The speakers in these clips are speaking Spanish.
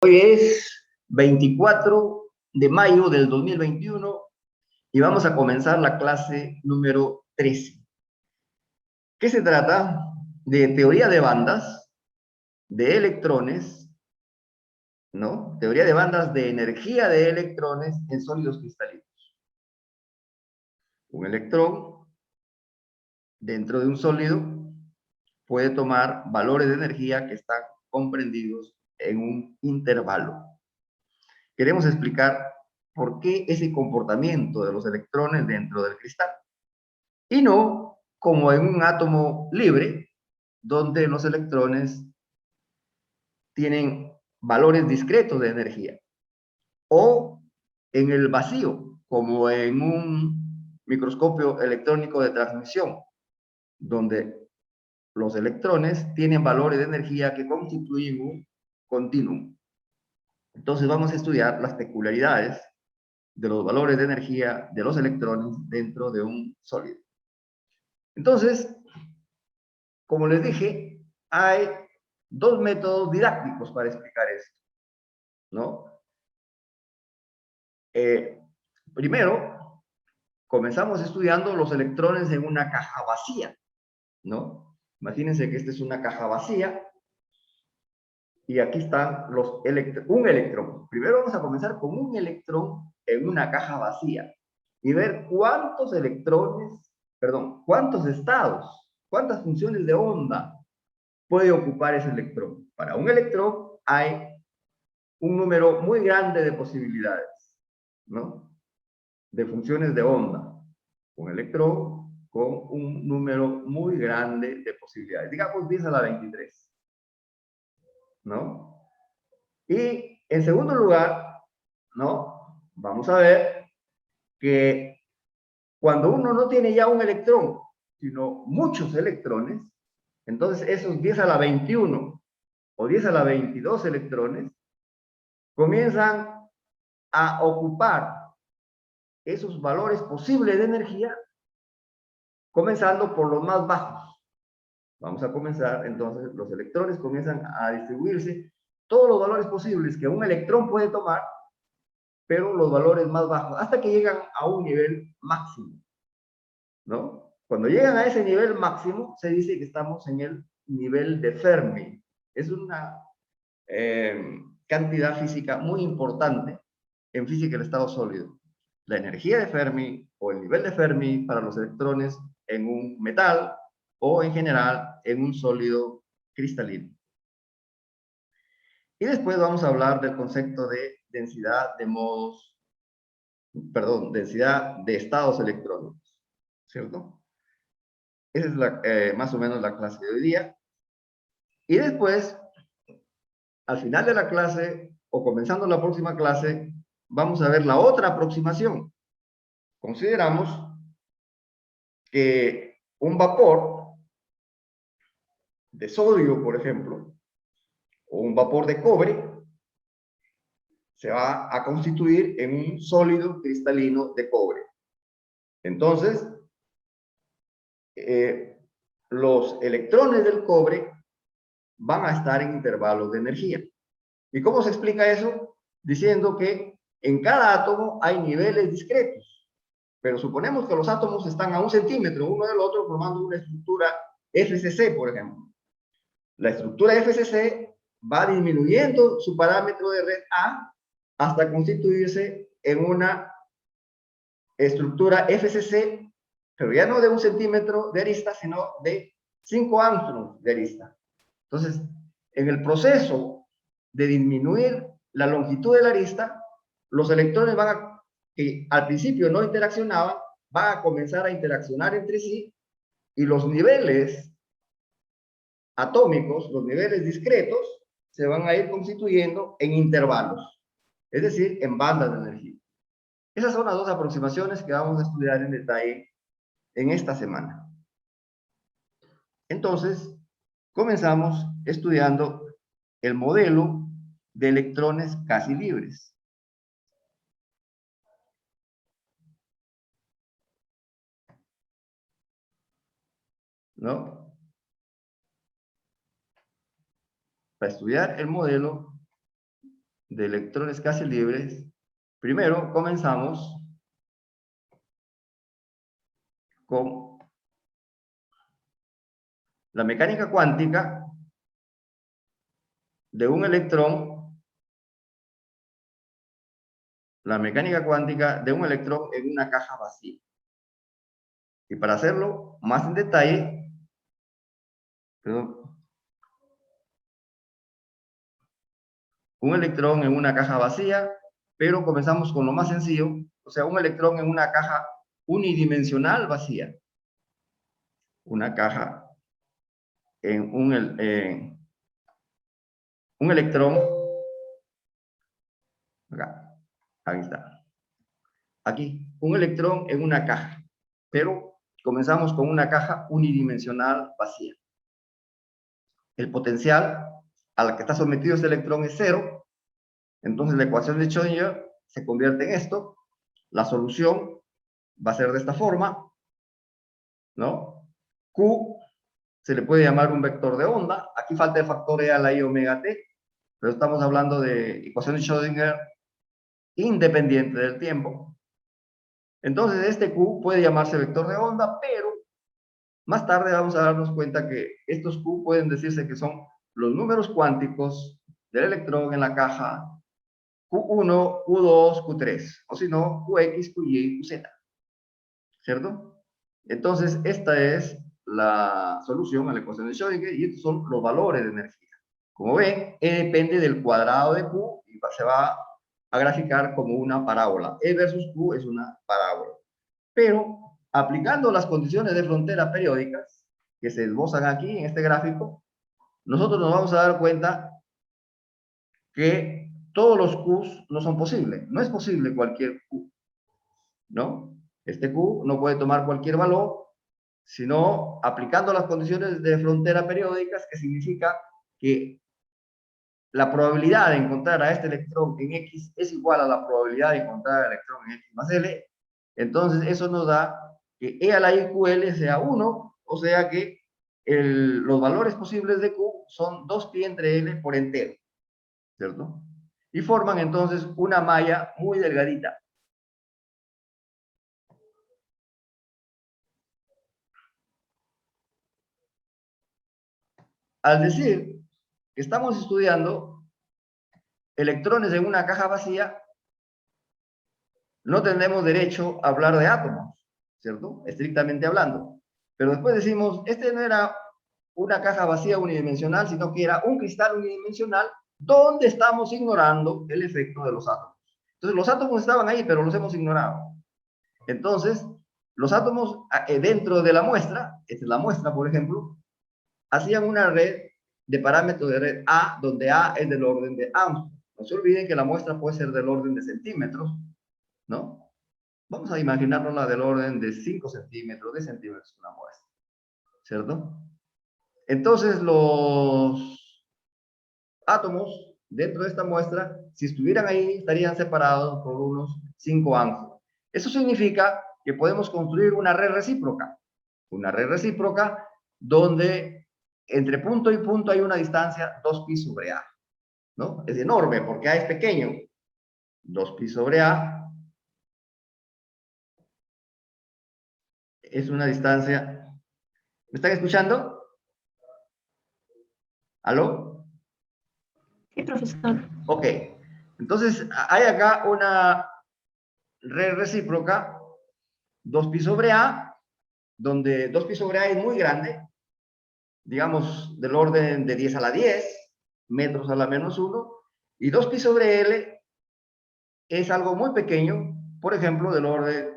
Hoy es 24 de mayo del 2021 y vamos a comenzar la clase número 13. ¿Qué se trata? De teoría de bandas, de electrones, ¿no? Teoría de bandas de energía de electrones en sólidos cristalinos. Un electrón dentro de un sólido puede tomar valores de energía que están comprendidos en un intervalo. Queremos explicar por qué ese comportamiento de los electrones dentro del cristal y no como en un átomo libre donde los electrones tienen valores discretos de energía, o en el vacío como en un microscopio electrónico de transmisión donde los electrones tienen valores de energía que constituyen un continuum. Entonces vamos a estudiar las peculiaridades de los valores de energía de los electrones dentro de un sólido. Entonces, como les dije, hay dos métodos didácticos para explicar esto, ¿no? Primero, comenzamos estudiando los electrones en una caja vacía, ¿no? Imagínense que esta es una caja vacía y aquí están un electrón. Primero vamos a comenzar con un electrón en una caja vacía y ver cuántos electrones, perdón, cuántos estados, cuántas funciones de onda puede ocupar ese electrón. Para un electrón hay un número muy grande de posibilidades, ¿no? De funciones de onda. Un electrón con un número muy grande de posibilidades. Digamos 10 a la 23, ¿no? Y en segundo lugar, ¿no? Vamos a ver que cuando uno no tiene ya un electrón, sino muchos electrones, entonces esos 10 a la 21 o 10 a la 22 electrones comienzan a ocupar esos valores posibles de energía, comenzando por los más bajos. Vamos a comenzar, entonces, los electrones comienzan a distribuirse todos los valores posibles que un electrón puede tomar, pero los valores más bajos, hasta que llegan a un nivel máximo, ¿no? Cuando llegan a ese nivel máximo, se dice que estamos en el nivel de Fermi. Es una cantidad física muy importante en física del estado sólido. La energía de Fermi o el nivel de Fermi para los electrones en un metal o en general en un sólido cristalino. Y después vamos a hablar del concepto de densidad de modos, perdón, densidad de estados electrónicos, ¿cierto? Esa es más o menos la clase de hoy día. Y después, al final de la clase o comenzando la próxima clase, vamos a ver la otra aproximación. Consideramos que un vapor de sodio, por ejemplo, o un vapor de cobre, se va a constituir en un sólido cristalino de cobre. Entonces, los electrones del cobre van a estar en intervalos de energía. ¿Y cómo se explica eso? Diciendo que en cada átomo hay niveles discretos, pero suponemos que los átomos están a 1 centímetro uno del otro formando una estructura FCC, por ejemplo. La estructura FCC va disminuyendo su parámetro de red A hasta constituirse en una estructura FCC, pero ya no de 1 centímetro de arista, sino de 5 angstroms de arista. Entonces, en el proceso de disminuir la longitud de la arista, los electrones que al principio no interaccionaban, van a comenzar a interaccionar entre sí y los niveles atómicos, los niveles discretos, se van a ir constituyendo en intervalos, es decir, en bandas de energía. Esas son las dos aproximaciones que vamos a estudiar en detalle en esta semana. Entonces, comenzamos estudiando el modelo de electrones casi libres. ¿No? Para estudiar el modelo de electrones casi libres, primero comenzamos con la mecánica cuántica de un electrón, la mecánica cuántica de un electrón en una caja vacía. Y para hacerlo más en detalle, un electrón en una caja vacía, pero comenzamos con lo más sencillo, o sea, un electrón en una caja unidimensional vacía. Una caja en un electrón, acá, ahí está, aquí, un electrón en una caja, pero comenzamos con una caja unidimensional vacía. El potencial a la que está sometido este electrón es cero, entonces la ecuación de Schrödinger se convierte en esto, la solución va a ser de esta forma, ¿no? Q se le puede llamar un vector de onda, aquí falta el factor E a la I omega t, pero estamos hablando de ecuación de Schrödinger independiente del tiempo. Entonces este Q puede llamarse vector de onda, pero más tarde vamos a darnos cuenta que estos Q pueden decirse que son los números cuánticos del electrón en la caja Q1, Q2, Q3, o si no, QX, QY, QZ, ¿cierto? Entonces, esta es la solución a la ecuación de Schrödinger y estos son los valores de energía. Como ven, E depende del cuadrado de Q y se va a graficar como una parábola. E versus Q es una parábola. Pero, aplicando las condiciones de frontera periódicas que se esbozan aquí en este gráfico, nosotros nos vamos a dar cuenta que todos los Qs no son posibles. No es posible cualquier Q, ¿no? Este Q no puede tomar cualquier valor, sino aplicando las condiciones de frontera periódicas, que significa que la probabilidad de encontrar a este electrón en X es igual a la probabilidad de encontrar al electrón en X más L. Entonces, eso nos da que E a la IQL sea 1, o sea que los valores posibles de Q son 2pi entre L por entero, ¿cierto? Y forman entonces una malla muy delgadita. Al decir que estamos estudiando electrones en una caja vacía, no tenemos derecho a hablar de átomos, ¿cierto? Estrictamente hablando. Pero después decimos, este no era una caja vacía unidimensional, sino que era un cristal unidimensional donde estamos ignorando el efecto de los átomos. Entonces, los átomos estaban ahí, pero los hemos ignorado. Entonces, los átomos dentro de la muestra, esta es la muestra, por ejemplo, hacían una red de parámetros de red A, donde A es del orden de Angstrom. No se olviden que la muestra puede ser del orden de centímetros, ¿no? Vamos a imaginarnos del orden de 5 centímetros, de centímetros una muestra, ¿cierto? Entonces, los átomos dentro de esta muestra, si estuvieran ahí, estarían separados por unos 5 ángstrom. Eso significa que podemos construir una red recíproca donde entre punto y punto hay una distancia 2pi sobre A, ¿no? Es enorme porque A es pequeño. 2pi sobre A es una distancia. ¿Me están escuchando? ¿Aló? Sí, profesor. Ok. Entonces, hay acá una red recíproca, 2pi sobre A, donde 2pi sobre A es muy grande, digamos del orden de 10 a la 10, metros a la menos 1, y 2pi sobre L es algo muy pequeño, por ejemplo, del orden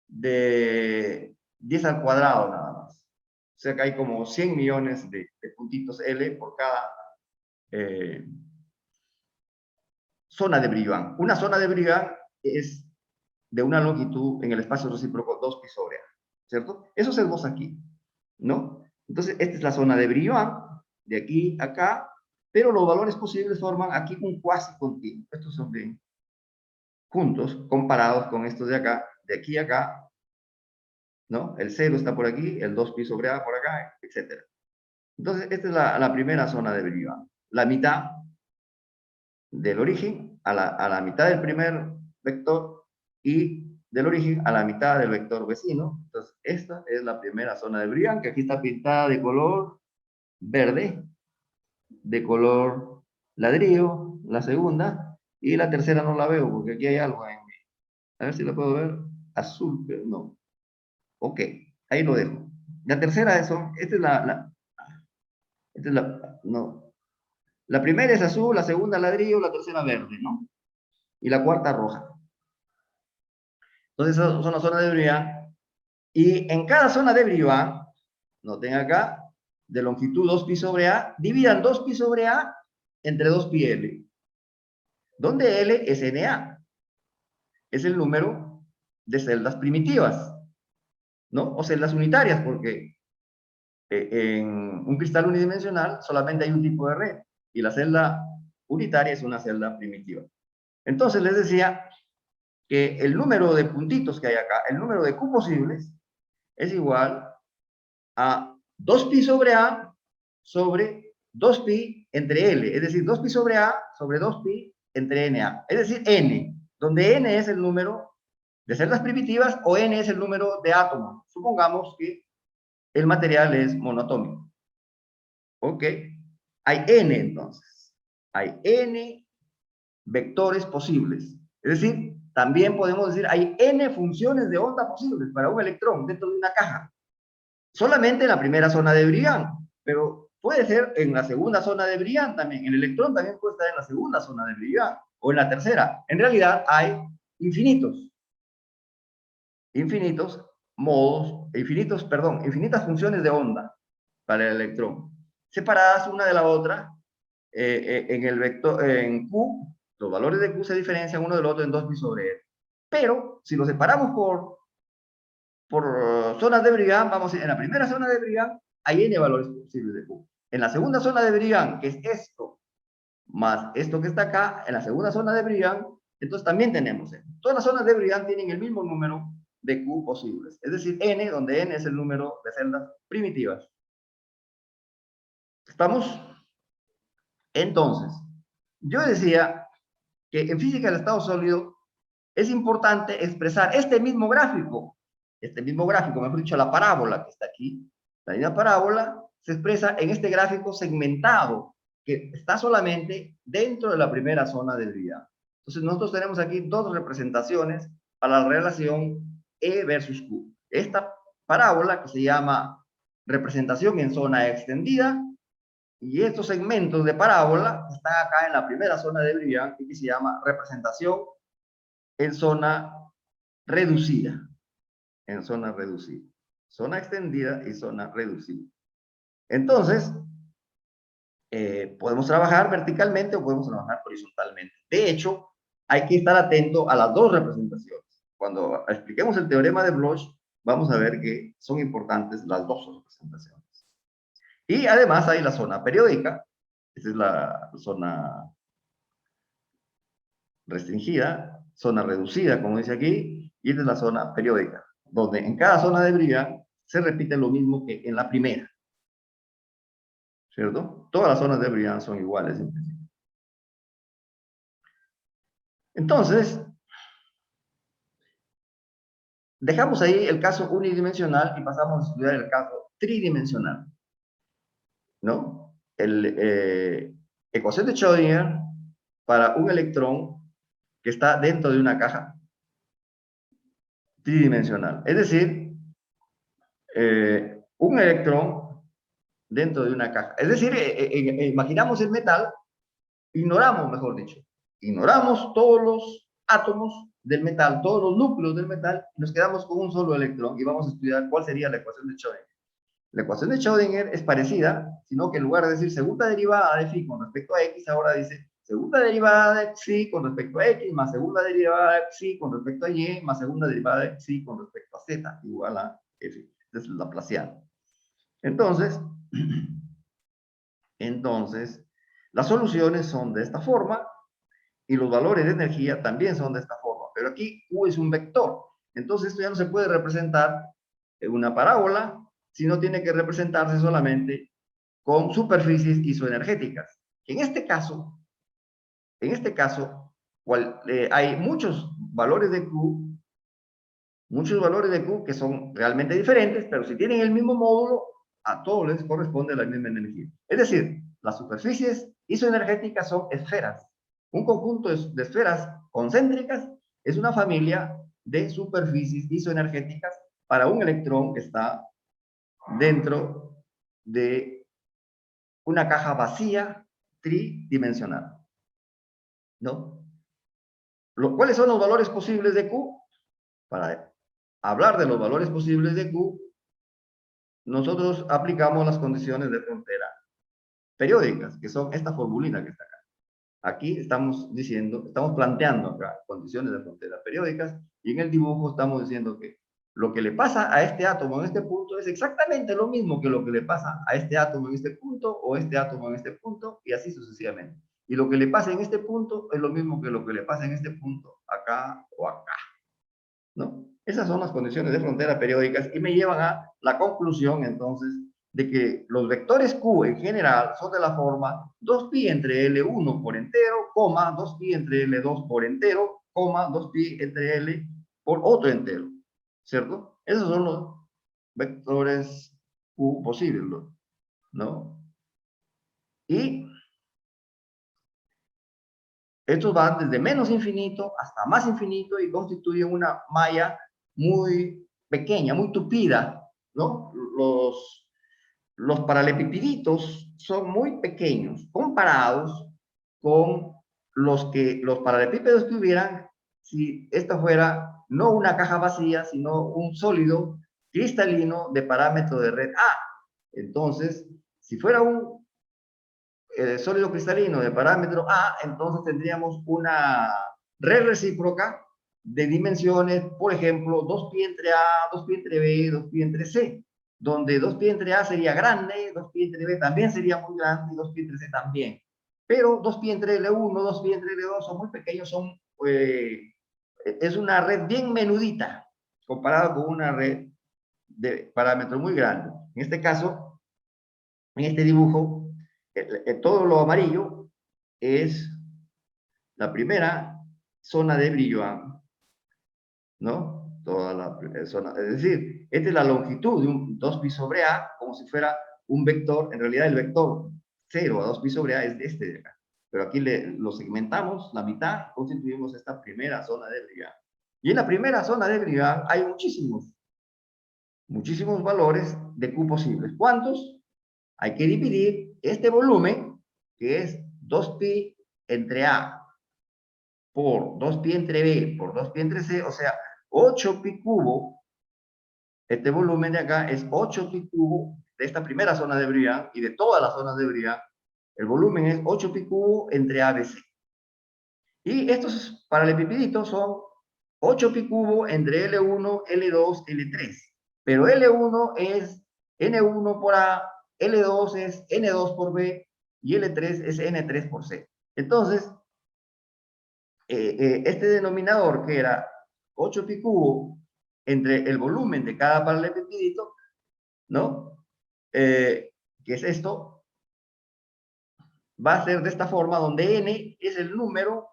de 10 al cuadrado nada más. O sea que hay como 100 millones de puntitos L por cada zona de Brillouin. Una zona de Brillouin es de una longitud en el espacio recíproco 2pi sobre A, ¿cierto? Eso se esboza aquí, ¿no? Entonces, esta es la zona de Brillouin, de aquí a acá, pero los valores posibles forman aquí un cuasi continuo. Estos son de juntos, comparados con estos de acá, de aquí a acá, ¿no? El 0 está por aquí, el 2pi sobre A por acá, etc. Entonces, esta es la primera zona de Brillouin. La mitad del origen a la mitad del primer vector y del origen a la mitad del vector vecino. Entonces, esta es la primera zona de Briand, que aquí está pintada de color verde, de color ladrillo, la segunda, y la tercera no la veo porque aquí hay algo en mí. A ver si la puedo ver. Azul, pero no. Ok, ahí lo dejo. La tercera esta es no. La primera es azul, la segunda ladrillo, la tercera verde, ¿no? Y la cuarta roja. Entonces, esas son las zonas de Briand. Y en cada zona de Briand, noten acá, de longitud 2pi sobre A, dividan 2pi sobre A entre 2pi L, donde L es Na, es el número de celdas primitivas, ¿no? O celdas unitarias, porque en un cristal unidimensional solamente hay un tipo de red, y la celda unitaria es una celda primitiva. Entonces les decía que el número de puntitos que hay acá, el número de Q posibles, es igual a 2pi sobre A sobre 2pi entre L, es decir, 2pi sobre A sobre 2pi entre Na, es decir, N, donde N es el número de celdas primitivas o N es el número de átomos. Supongamos que el material es monoatómico. ¿Ok? Hay N entonces. Hay N vectores posibles. Es decir, también podemos decir hay N funciones de onda posibles para un electrón dentro de una caja. Solamente en la primera zona de Briand, pero puede ser en la segunda zona de Briand también. El electrón también puede estar en la segunda zona de Briand o en la tercera. En realidad hay infinitos infinitas funciones de onda para el electrón, separadas una de la otra en el vector, en Q, los valores de Q se diferencian uno del otro en 2pi sobre L. Pero, si los separamos por zonas de Briand, vamos a decir, en la primera zona de Briand hay n valores posibles de Q. En la segunda zona de Briand, que es esto, más esto que está acá, en la segunda zona de Briand, entonces también tenemos n. Todas las zonas de Briand tienen el mismo número de Q posibles, es decir, n, donde n es el número de celdas primitivas. ¿Estamos? Entonces, yo decía que en física del estado sólido es importante expresar este mismo gráfico, mejor dicho, la parábola que está aquí, la línea parábola se expresa en este gráfico segmentado, que está solamente dentro de la primera zona de Briand. Entonces, nosotros tenemos aquí dos representaciones para la relación E versus Q. Esta parábola que se llama representación en zona extendida, y estos segmentos de parábola están acá en la primera zona de Briand, que se llama representación en zona reducida. En zona reducida. Zona extendida y zona reducida. Entonces, podemos trabajar verticalmente o podemos trabajar horizontalmente. De hecho, hay que estar atento a las dos representaciones. Cuando expliquemos el teorema de Bloch, vamos a ver que son importantes las dos representaciones. Y además hay la zona periódica, esta es la zona restringida, zona reducida, como dice aquí, y esta es la zona periódica, donde en cada zona de Briand se repite lo mismo que en la primera. ¿Cierto? Todas las zonas de Briand son iguales en principio. Entonces, dejamos ahí el caso unidimensional y pasamos a estudiar el caso tridimensional. ¿No? Ecuación de Schrödinger para un electrón que está dentro de una caja tridimensional. Es decir, un electrón dentro de una caja. Es decir, imaginamos el metal, ignoramos, mejor dicho, ignoramos todos los átomos del metal, todos los núcleos del metal, y nos quedamos con un solo electrón y vamos a estudiar cuál sería la ecuación de Schrödinger. La ecuación de Schrödinger es parecida, sino que en lugar de decir segunda derivada de phi con respecto a x, ahora dice segunda derivada de psi con respecto a x, más segunda derivada de psi con respecto a y, más segunda derivada de psi con respecto a z, igual a f. Esta es la laplaciana. Entonces, las soluciones son de esta forma y los valores de energía también son de esta forma. Pero aquí Q es un vector. Entonces esto ya no se puede representar en una parábola, sino tiene que representarse solamente con superficies isoenergéticas. En este caso, hay muchos valores de Q que son realmente diferentes, pero si tienen el mismo módulo, a todos les corresponde la misma energía. Es decir, las superficies isoenergéticas son esferas. Un conjunto de esferas concéntricas es una familia de superficies isoenergéticas para un electrón que está dentro de una caja vacía tridimensional, ¿no? ¿Cuáles son los valores posibles de Q? Para hablar de los valores posibles de Q, nosotros aplicamos las condiciones de frontera periódicas, que son esta formulita que está acá. Aquí estamos planteando acá condiciones de frontera periódicas, y en el dibujo estamos diciendo que lo que le pasa a este átomo en este punto es exactamente lo mismo que lo que le pasa a este átomo en este punto, o este átomo en este punto, y así sucesivamente. Y lo que le pasa en este punto es lo mismo que lo que le pasa en este punto, acá o acá, ¿no? Esas son las condiciones de frontera periódicas y me llevan a la conclusión, entonces, de que los vectores Q en general son de la forma 2pi entre L1 por entero, 2pi entre L2 por entero, 2pi entre L por otro entero, ¿cierto? Esos son los vectores Q posibles, ¿no? Y estos van desde menos infinito hasta más infinito y constituyen una malla muy pequeña, muy tupida, ¿no? Los paralelepípedos son muy pequeños comparados con los paralelepípedos que hubieran si esta fuera no una caja vacía, sino un sólido cristalino de parámetro de red A. Entonces, si fuera un sólido cristalino de parámetro A, entonces tendríamos una red recíproca de dimensiones, por ejemplo, 2pi entre A, 2pi entre B, 2pi entre C, donde 2pi entre A sería grande, 2pi entre B también sería muy grande, y 2pi entre C también. Pero 2pi entre L1, 2pi entre L2 son muy pequeños, es una red bien menudita, comparado con una red de parámetro muy grande. En este caso, en este dibujo, todo lo amarillo es la primera zona de Brillouin, ¿no? Toda la zona, es decir, esta es la longitud de un 2pi sobre A, como si fuera un vector. En realidad el vector 0 a 2pi sobre A es este de acá, pero aquí lo segmentamos la mitad, constituimos esta primera zona de Brillouin. Y en la primera zona de Brillouin hay muchísimos valores de Q posibles. ¿Cuántos? Hay que dividir este volumen, que es 2pi entre A por 2pi entre B por 2pi entre C, o sea, 8pi cubo. Este volumen de acá es 8pi cubo de esta primera zona de Brillouin y de todas las zonas de Brillouin. El volumen es 8pi cubo entre A, B, C. Y estos paralelepípedos son 8pi cubo entre L1, L2, L3. Pero L1 es N1 por A, L2 es N2 por B y L3 es N3 por C. Entonces, este denominador que era 8pi cubo entre el volumen de cada paralelepípedo, ¿no? Que es esto, va a ser de esta forma, donde N es el número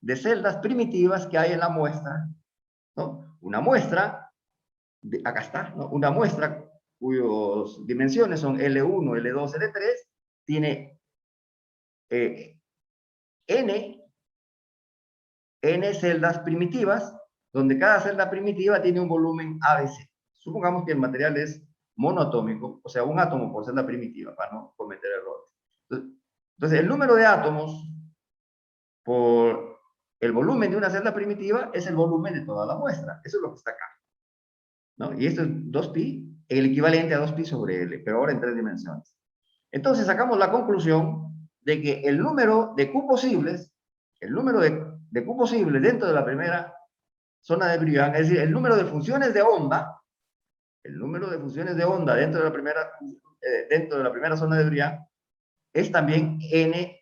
de celdas primitivas que hay en la muestra, ¿no? Una muestra, acá está, ¿no? Una muestra cuyas dimensiones son L1, L2, L3, tiene n celdas primitivas, donde cada celda primitiva tiene un volumen ABC. Supongamos que el material es monoatómico, o sea, un átomo por celda primitiva, para no cometer errores. Entonces, el número de átomos por el volumen de una celda primitiva es el volumen de toda la muestra. Eso es lo que está acá, ¿no? Y esto es 2pi, el equivalente a 2pi sobre L, pero ahora en 3 dimensiones. Entonces, sacamos la conclusión de que el número de Q posibles, el número de Q posibles dentro de la primera zona de Brillouin, es decir, el número de funciones de onda, dentro de la primera zona de Brillouin, es también n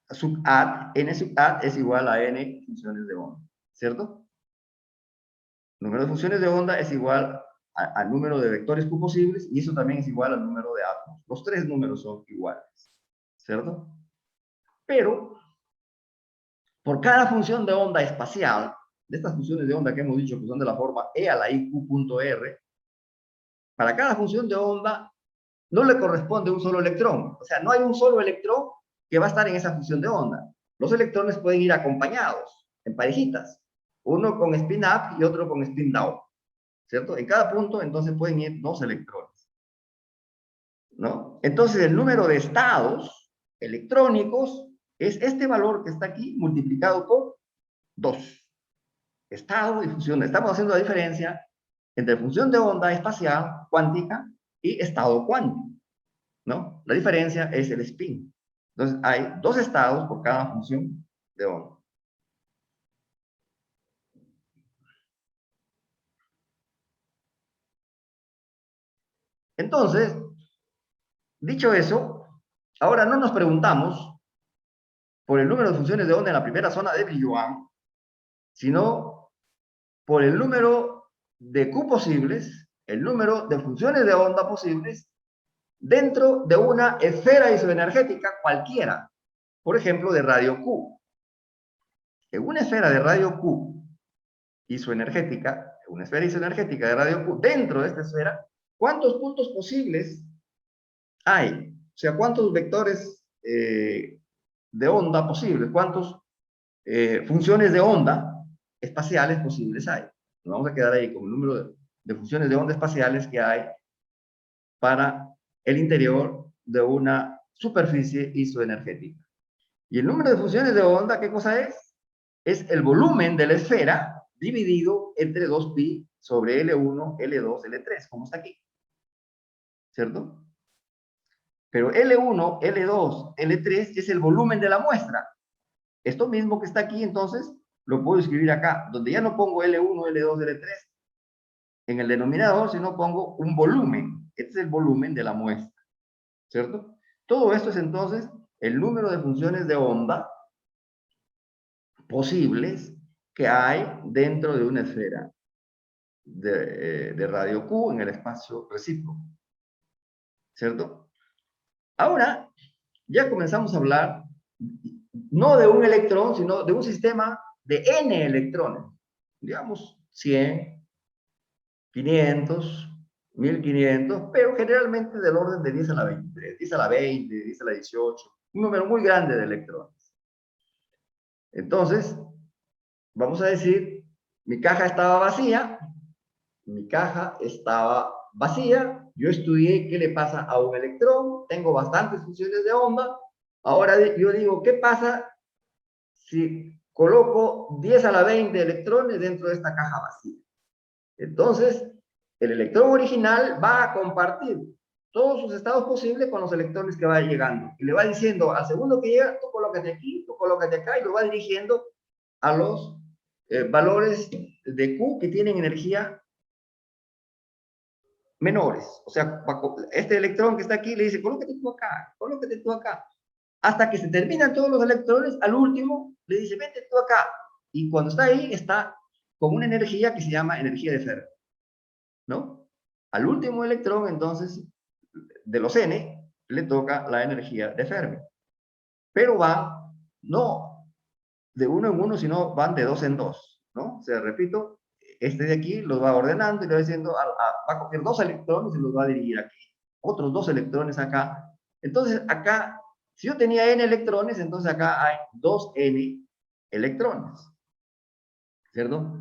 sub ad. N sub ad es igual a n funciones de onda, ¿cierto? El número de funciones de onda es igual al número de vectores Q posibles, y eso también es igual al número de átomos. Los tres números son iguales, ¿cierto? Pero por cada función de onda espacial, de estas funciones de onda que hemos dicho que son de la forma E a la IQ.R, para cada función de onda no le corresponde un solo electrón. O sea, no hay un solo electrón que va a estar en esa función de onda. Los electrones pueden ir acompañados, en parejitas. Uno con spin up y otro con spin down. ¿Cierto? En cada punto, entonces, pueden ir dos electrones. ¿No? Entonces, el número de estados electrónicos es este valor que está aquí multiplicado por 2. Estado y función. Estamos haciendo la diferencia entre función de onda espacial, cuántica, y estado cuántico, ¿no? La diferencia es el spin. Entonces, hay 2 estados por cada función de onda. Entonces, dicho eso, ahora no nos preguntamos por el número de funciones de onda en la primera zona de Brillouin, sino por el número de Q posibles, el número de funciones de onda posibles dentro de una esfera isoenergética cualquiera, por ejemplo, de radio Q. En una esfera de radio Q isoenergética, una esfera isoenergética de radio Q, dentro de esta esfera, ¿cuántos puntos posibles hay? O sea, ¿cuántos vectores de onda posibles? ¿Cuántas funciones de onda espaciales posibles hay? Nos vamos a quedar ahí con el número de funciones de onda espaciales que hay para el interior de una superficie isoenergética. Y el número de funciones de onda, ¿qué cosa es? Es el volumen de la esfera dividido entre 2pi sobre L1, L2, L3, como está aquí. ¿Cierto? Pero L1, L2, L3 es el volumen de la muestra. Esto mismo que está aquí, entonces, lo puedo escribir acá, donde ya no pongo L1, L2, L3 en el denominador, sino pongo un volumen. Este es el volumen de la muestra. ¿Cierto? Todo esto es entonces el número de funciones de onda posibles que hay dentro de una esfera de radio Q en el espacio recíproco. ¿Cierto? Ahora ya comenzamos a hablar no de un electrón, sino de un sistema de n electrones. Digamos 100, 500, 1500, pero generalmente del orden de 10 a la 23, 10 a la 20, 10 a la 18, un número muy grande de electrones. Entonces, vamos a decir, mi caja estaba vacía, yo estudié qué le pasa a un electrón, tengo bastantes funciones de onda, ahora yo digo, ¿qué pasa si coloco 10 a la 20 electrones dentro de esta caja vacía? Entonces, el electrón original va a compartir todos sus estados posibles con los electrones que va llegando. Y le va diciendo al segundo que llega, tú colócate aquí, tú colócate acá, y lo va dirigiendo a los valores de Q que tienen energía menores. O sea, este electrón que está aquí le dice, colócate tú acá. Hasta que se terminan todos los electrones, al último le dice, vete tú acá. Y cuando está ahí, está con una energía que se llama energía de Fermi, ¿no? Al último electrón, entonces, de los n, le toca la energía de Fermi. Pero van, no de uno en uno, sino van de dos en dos, ¿no? O sea, repito, este de aquí los va ordenando y le va diciendo, va a coger 2 electrones y los va a dirigir aquí. Otros 2 electrones acá. Entonces, acá, si yo tenía n electrones, entonces acá hay 2n electrones. ¿Cierto?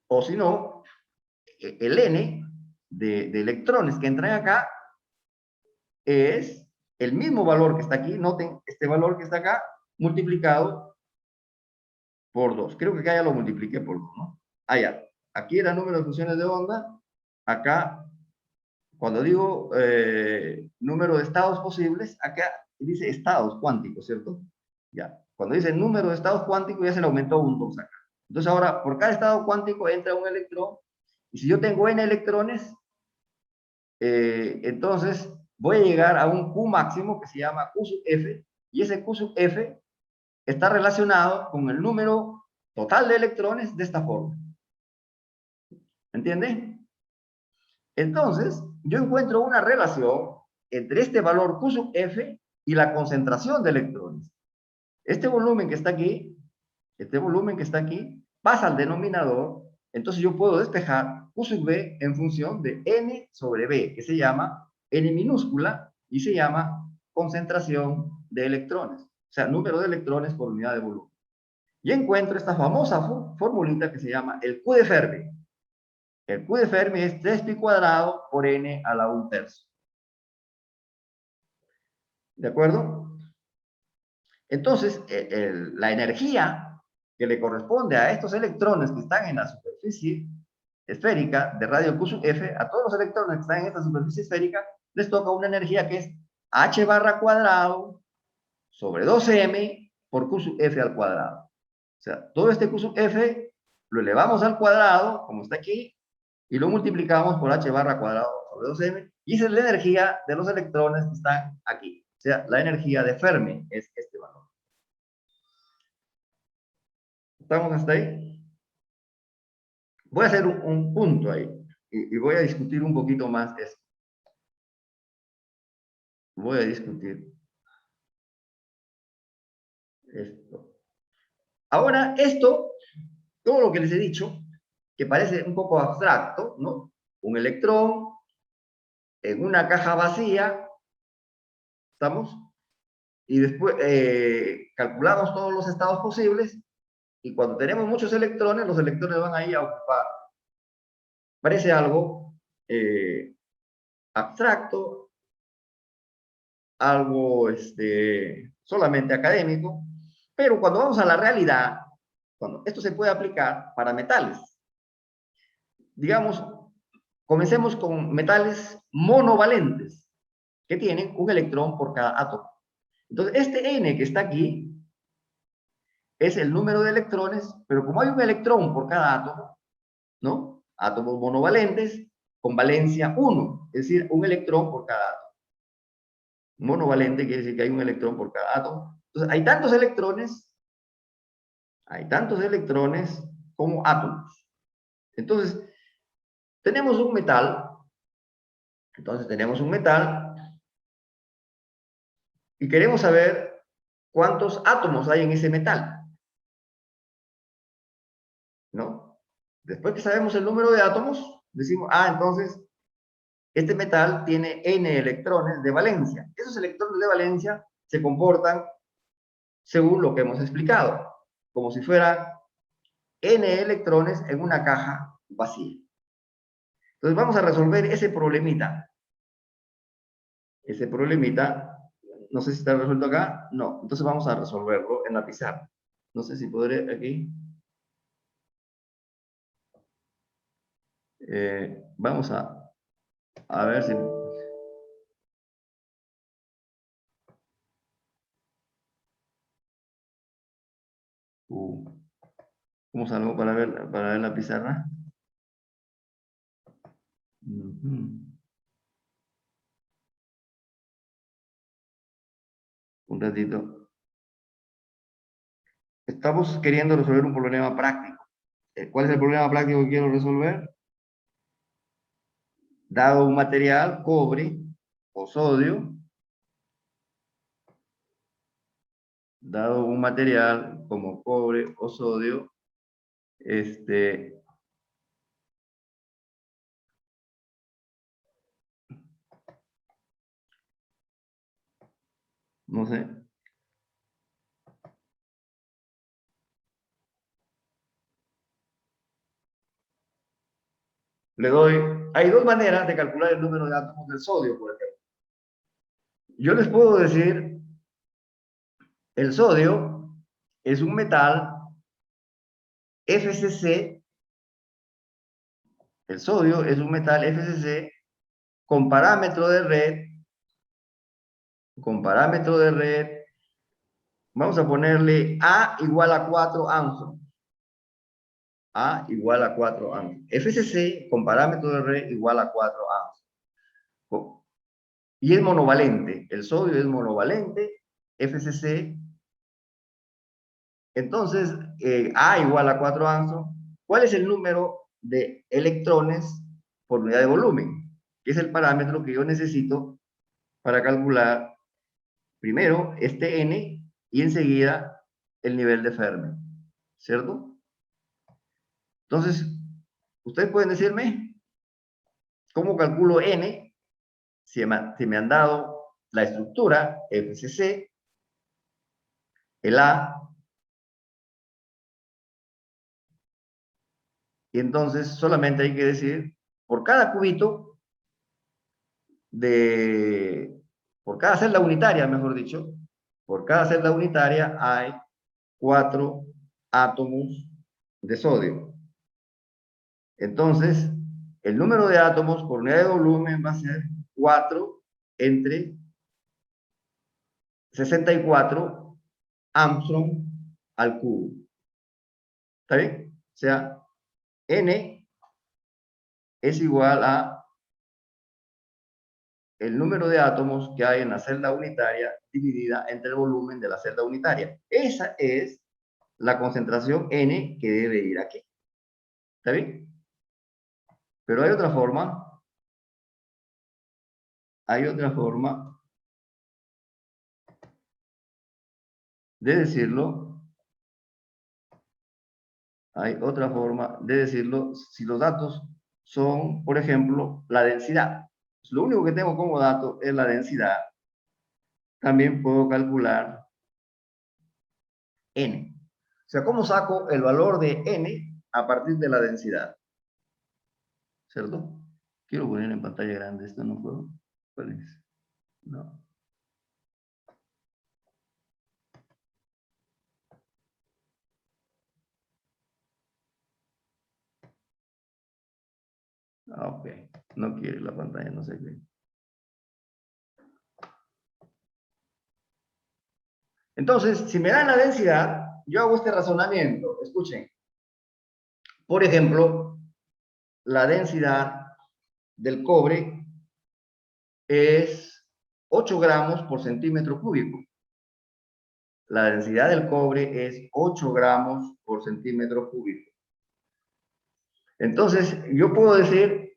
O si no, el n de electrones que entran acá es el mismo valor que está aquí. Noten, este valor que está acá multiplicado por 2. Creo que acá ya lo multipliqué por 2, ¿no? Ya. Aquí era el número de funciones de onda. Acá, cuando digo número de estados posibles, acá dice estados cuánticos, ¿cierto? Ya. Cuando dice número de estados cuánticos, ya se le aumentó un 2 acá. Entonces ahora, por cada estado cuántico entra un electrón. Y si yo tengo n electrones, entonces voy a llegar a un Q máximo que se llama Q sub F. Y ese Q sub F está relacionado con el número total de electrones de esta forma. ¿Entienden? Entonces, yo encuentro una relación entre este valor Q sub F y la concentración de electrones. Este volumen que está aquí este volumen que está aquí, pasa al denominador, entonces yo puedo despejar Q sub B en función de N sobre B, que se llama N minúscula y se llama concentración de electrones, o sea, número de electrones por unidad de volumen. Y encuentro esta famosa formulita que se llama el Q de Fermi. El Q de Fermi es 3pi cuadrado por N a la 1/3. ¿De acuerdo? Entonces, la energía que le corresponde a estos electrones que están en la superficie esférica de radio Q sub F, a todos los electrones que están en esta superficie esférica, les toca una energía que es H barra cuadrado sobre 2m por Q sub F al cuadrado. O sea, todo este Q sub F lo elevamos al cuadrado, como está aquí, y lo multiplicamos por H barra cuadrado sobre 2m, y esa es la energía de los electrones que están aquí. O sea, la energía de Fermi es este valor. ¿Estamos hasta ahí? Voy a hacer un punto ahí, y voy a discutir un poquito más esto. Voy a discutir esto. Ahora, esto, todo lo que les he dicho, que parece un poco abstracto, ¿no? Un electrón en una caja vacía, ¿estamos? Y después calculamos todos los estados posibles, y cuando tenemos muchos electrones, los electrones van ahí a ocupar. Parece algo abstracto, algo solamente académico, pero cuando vamos a la realidad, cuando esto se puede aplicar para metales, digamos, comencemos con metales monovalentes, que tienen un electrón por cada átomo. Entonces, este N que está aquí es el número de electrones, pero como hay un electrón por cada átomo, ¿no? Átomos monovalentes con valencia 1, es decir, un electrón por cada átomo. Monovalente quiere decir que hay un electrón por cada átomo. Entonces, hay tantos electrones como átomos. Entonces, tenemos un metal, y queremos saber cuántos átomos hay en ese metal, ¿no? Después que sabemos el número de átomos, decimos, entonces, este metal tiene N electrones de valencia. Esos electrones de valencia se comportan según lo que hemos explicado, como si fueran N electrones en una caja vacía. Entonces vamos a resolver ese problemita. Ese problemita, no sé si está resuelto acá. No, entonces vamos a resolverlo en la pizarra. No sé si podré aquí. Vamos a ver si... ¿Cómo salgo para ver la pizarra? Un ratito. Estamos queriendo resolver un problema práctico. ¿Cuál es el problema práctico que quiero resolver? Dado un material, cobre o sodio, dado un material como cobre o sodio, no sé. Hay dos maneras de calcular el número de átomos del sodio, por ejemplo. Yo les puedo decir, el sodio es un metal FCC, el sodio es un metal FCC con parámetro de red, vamos a ponerle A igual a 4 Angstrom. A igual a 4 Angstrom. FCC con parámetro de red igual a 4 Angstrom. Y es monovalente. El sodio es monovalente. FCC. Entonces, A igual a 4 Angstrom. ¿Cuál es el número de electrones por unidad de volumen? Que es el parámetro que yo necesito para calcular primero este N y enseguida el nivel de Fermi. ¿cierto? Entonces, ustedes pueden decirme cómo calculo N si me han dado la estructura FCC, el A, y entonces solamente hay que decir, por cada cubito por cada celda unitaria, mejor dicho, por cada celda unitaria hay 4 átomos de sodio. Entonces, el número de átomos por unidad de volumen va a ser 4 entre 64 Armstrong al cubo. ¿Está bien? O sea, N es igual a el número de átomos que hay en la celda unitaria dividida entre el volumen de la celda unitaria. Esa es la concentración N que debe ir aquí. ¿Está bien? Pero hay otra forma de decirlo. Hay otra forma de decirlo si los datos son, por ejemplo, la densidad. Lo único que tengo como dato es la densidad. También puedo calcular N. O sea, ¿cómo saco el valor de N a partir de la densidad? ¿Cierto? Quiero poner en pantalla grande esto, no puedo. ¿Cuál es? No. Ok. No quiere la pantalla, no sé qué. Entonces, si me dan la densidad, yo hago este razonamiento. Escuchen. Por ejemplo, la densidad del cobre es 8 gramos por centímetro cúbico. La densidad del cobre es 8 gramos por centímetro cúbico. Entonces, yo puedo decir,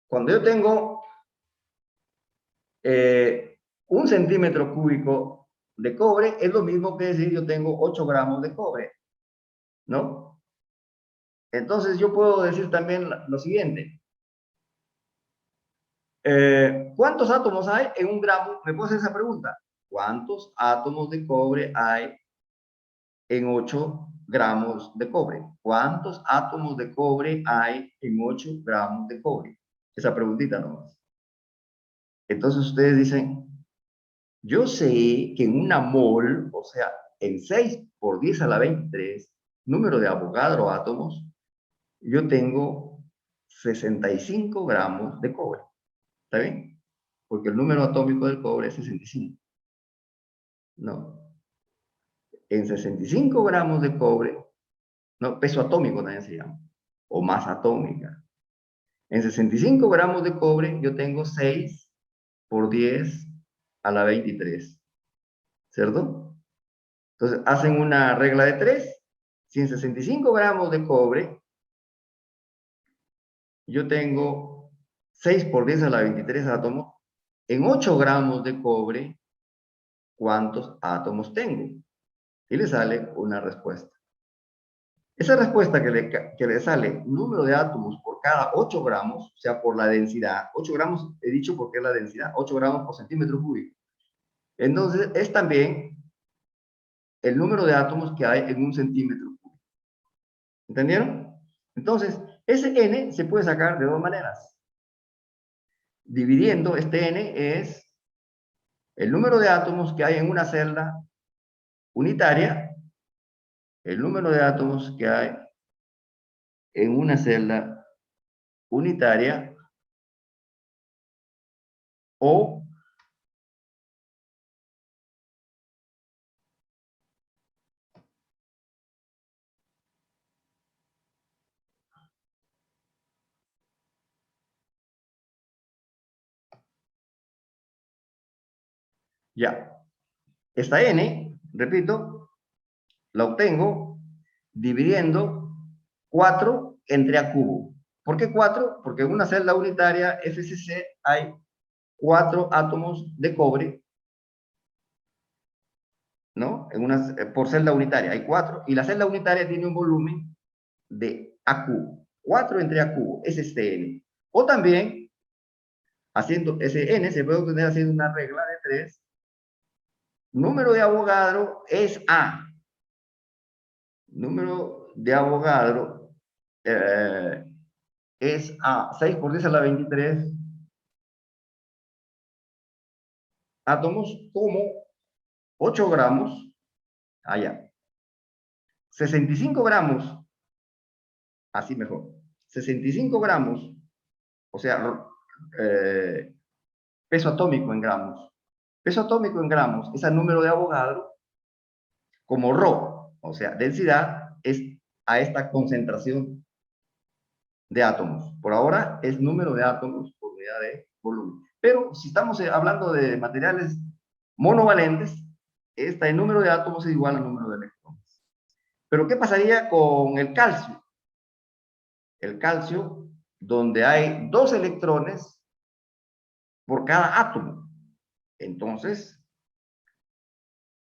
cuando yo tengo 1 centímetro cúbico de cobre, es lo mismo que decir yo tengo 8 gramos de cobre, ¿no? Entonces, yo puedo decir también lo siguiente. ¿Cuántos átomos hay en 1 gramo? Me puedo hacer esa pregunta. ¿Cuántos átomos de cobre hay en 8 gramos de cobre? ¿Cuántos átomos de cobre hay en 8 gramos de cobre? Esa preguntita nomás. Entonces ustedes dicen, yo sé que en una mol, o sea, en 6 por 10 a la 23, número de Avogadro átomos, yo tengo 65 gramos de cobre. ¿Está bien? Porque el número atómico del cobre es 65. No. En 65 gramos de cobre, no, peso atómico también se llama, o masa atómica. En 65 gramos de cobre yo tengo 6 por 10 a la 23, ¿cierto? Entonces hacen una regla de 3. Si en 65 gramos de cobre yo tengo 6 por 10 a la 23 átomos, en 8 gramos de cobre, ¿cuántos átomos tengo? Y le sale una respuesta. Esa respuesta que le sale número de átomos por cada 8 gramos, o sea, por la densidad, 8 gramos he dicho porque es la densidad, 8 gramos por centímetro cúbico. Entonces, es también el número de átomos que hay en 1 centímetro cúbico. ¿Entendieron? Entonces, ese n se puede sacar de 2 maneras. Dividiendo, este n es el número de átomos que hay en una celda unitaria, el número de átomos que hay en una celda unitaria, o ya. Esta n, repito, la obtengo dividiendo 4 entre a cubo. ¿Por qué 4? Porque en una celda unitaria FCC hay 4 átomos de cobre ¿no? Por celda unitaria, hay 4, y la celda unitaria tiene un volumen de A cubo. 4 entre A cubo, es este N. O también, haciendo ese N, se puede obtener haciendo una regla de 3. Número de Avogadro es A. Número de Avogadro es A. 6 por 10 a la 23 átomos como 8 gramos, allá. 65 gramos, así mejor. 65 gramos, o sea, peso atómico en gramos. Peso atómico en gramos es el número de Avogadro como ρ, o sea, densidad, es a esta concentración de átomos. Por ahora es número de átomos por unidad de volumen. Pero si estamos hablando de materiales monovalentes, el número de átomos es igual al número de electrones. Pero ¿qué pasaría con el calcio? El calcio, donde hay 2 electrones por cada átomo. Entonces,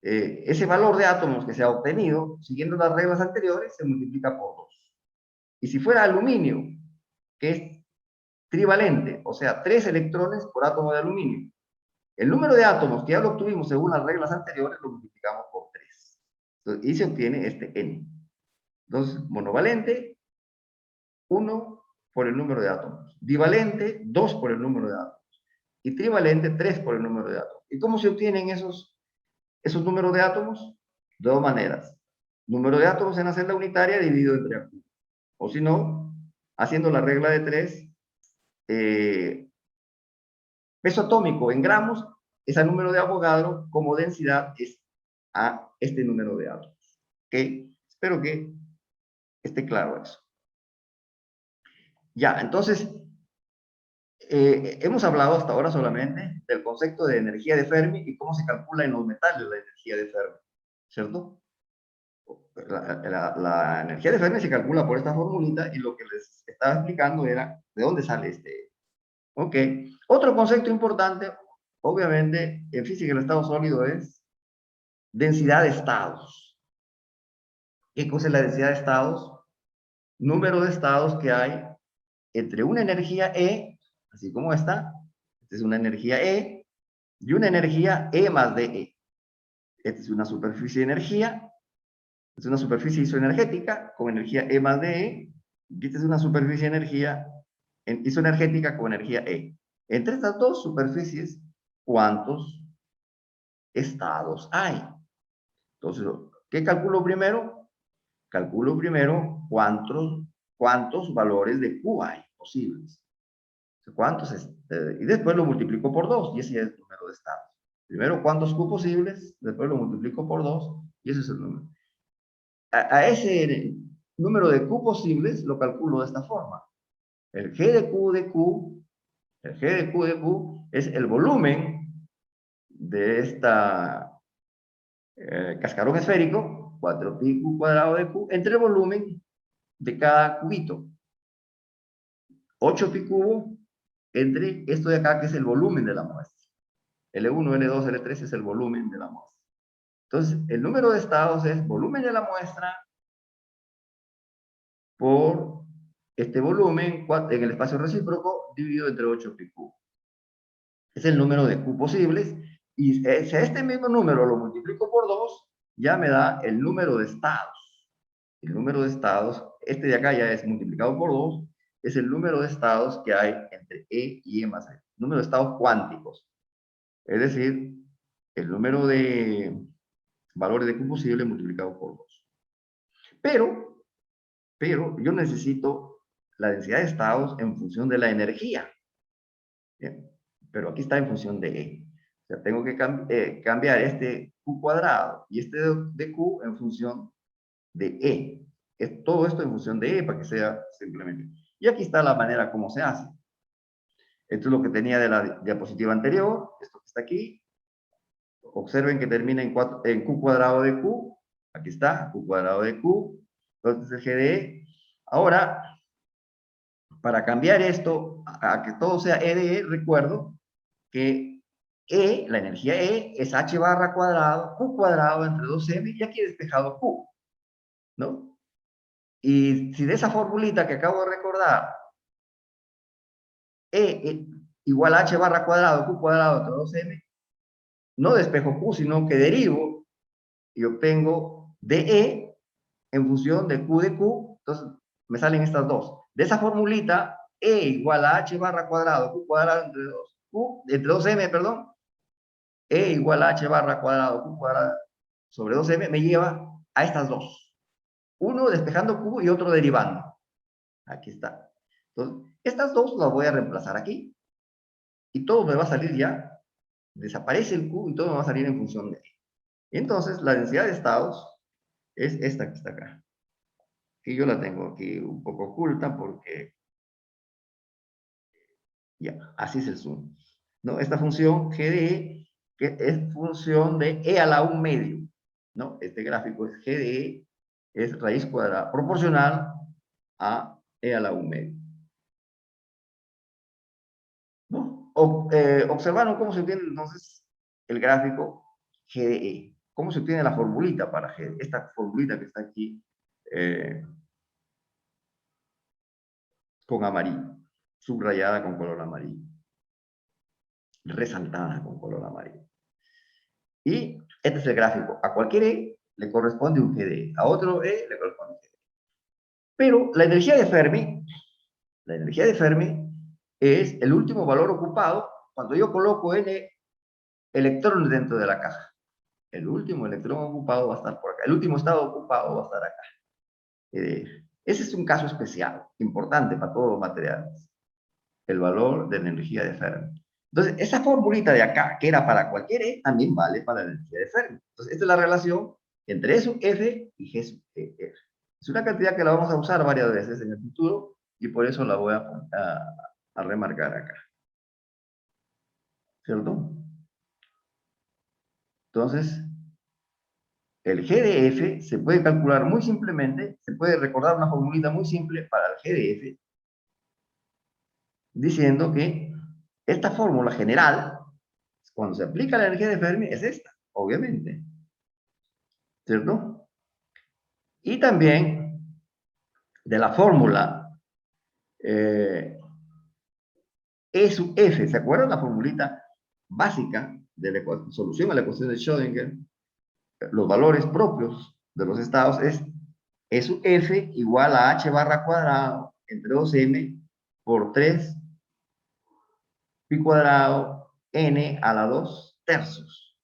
ese valor de átomos que se ha obtenido, siguiendo las reglas anteriores, se multiplica por 2. Y si fuera aluminio, que es trivalente, o sea, 3 electrones por átomo de aluminio, el número de átomos que ya lo obtuvimos según las reglas anteriores, lo multiplicamos por 3. Entonces, y se obtiene este N. Entonces, monovalente, 1 por el número de átomos. Divalente, 2 por el número de átomos. Y trivalente, 3 por el número de átomos. ¿Y cómo se obtienen esos números de átomos? De dos maneras. Número de átomos en la celda unitaria dividido entre A cubo. O si no, haciendo la regla de 3, peso atómico en gramos es el número de Avogadro, como densidad es a este número de átomos. ¿Ok? Espero que esté claro eso. Ya, entonces, hemos hablado hasta ahora solamente del concepto de energía de Fermi y cómo se calcula en los metales la energía de Fermi, ¿cierto? La energía de Fermi se calcula por esta formulita y lo que les estaba explicando era de dónde sale este. Ok. Otro concepto importante, obviamente, en física del estado sólido es densidad de estados. ¿Qué cosa es la densidad de estados? Número de estados que hay entre una energía E, así como esta es una energía E, y una energía E más DE. Esta es una superficie de energía, es una superficie isoenergética con energía E más DE, y esta es una superficie de energía isoenergética con energía E. Entre estas dos superficies, ¿cuántos estados hay? Entonces, ¿qué calculo primero? Calculo primero cuántos valores de Q hay posibles. ¿Cuántos? Y después lo multiplico por 2, y ese es el número de estados. Primero, ¿cuántos Q posibles? Después lo multiplico por 2, y ese es el número. A ese número de Q posibles lo calculo de esta forma. El G de Q de Q, el G de Q de Q es el volumen de esta cascarón esférico, 4pi Q cuadrado de Q, entre el volumen de cada cubito. 8pi cubo entre esto de acá, que es el volumen de la muestra. L1, L2, L3 es el volumen de la muestra. Entonces, el número de estados es volumen de la muestra por este volumen en el espacio recíproco dividido entre 8pi cubo. Es el número de Q posibles, y si este mismo número lo multiplico por 2, ya me da el número de estados. El número de estados, este de acá ya es multiplicado por 2, es el número de estados que hay entre E y E más E. Número de estados cuánticos. Es decir, el número de valores de Q posible multiplicado por 2. Pero yo necesito la densidad de estados en función de la energía. Bien, pero aquí está en función de E. O sea, tengo que cambiar este Q cuadrado y este de Q en función de E. Todo esto en función de E para que sea simplemente. Y aquí está la manera como se hace. Esto es lo que tenía de la diapositiva anterior. Esto que está aquí. Observen que termina en Q cuadrado de Q. Aquí está, Q cuadrado de Q. Entonces el G de E. Ahora, para cambiar esto a que todo sea E de E, recuerdo que la energía E es H barra cuadrado, Q cuadrado entre 2M, y aquí he despejado Q, ¿no? Y si de esa formulita que acabo de recordar, igual a H barra cuadrado, Q cuadrado entre 2M, no despejo Q, sino que derivo y obtengo DE en función de Q de Q, entonces me salen estas dos. De esa formulita, E igual a H barra cuadrado, Q cuadrado entre 2M, perdón, E igual a H barra cuadrado, Q cuadrado sobre 2M, me lleva a estas dos. Uno despejando Q y otro derivando. Aquí está. Entonces, estas dos las voy a reemplazar aquí. Y todo me va a salir ya. Desaparece el Q y todo me va a salir en función de E. Entonces, la densidad de estados es esta que está acá. Y yo la tengo aquí un poco oculta porque ya, así es el zoom. ¿No? Esta función G de E, que es función de E a la 1 medio. ¿No? Este gráfico es G de E, es raíz cuadrada proporcional a E a la 1 medio. ¿No? Observaron cómo se obtiene entonces el gráfico G de E. ¿Cómo se obtiene la formulita para G? Esta formulita que está aquí con amarillo, subrayada con color amarillo, resaltada con color amarillo. Y este es el gráfico. A cualquier E le corresponde un G de E, a otro E le corresponde un G de E. Pero la energía de Fermi es el último valor ocupado cuando yo coloco N electrones dentro de la caja. El último electrón ocupado va a estar por acá. El último estado ocupado va a estar acá. Ese es un caso especial, importante para todos los materiales. El valor de la energía de Fermi. Entonces, esa formulita de acá, que era para cualquier E, también vale para la energía de Fermi. Entonces, esta es la relación entre E sub F y G sub F. Es una cantidad que la vamos a usar varias veces en el futuro y por eso la voy a remarcar acá. ¿Cierto? Entonces, el G de F se puede calcular muy simplemente, se puede recordar una formulita muy simple para el G de F, diciendo que esta fórmula general, cuando se aplica la energía de Fermi, es esta, obviamente. ¿Cierto? Y también de la fórmula E sub F, ¿se acuerdan la formulita básica de la solución a la ecuación de Schrödinger? Los valores propios de los estados es E sub F igual a H barra cuadrado entre 2M por 3 pi cuadrado N a la 2 tercios,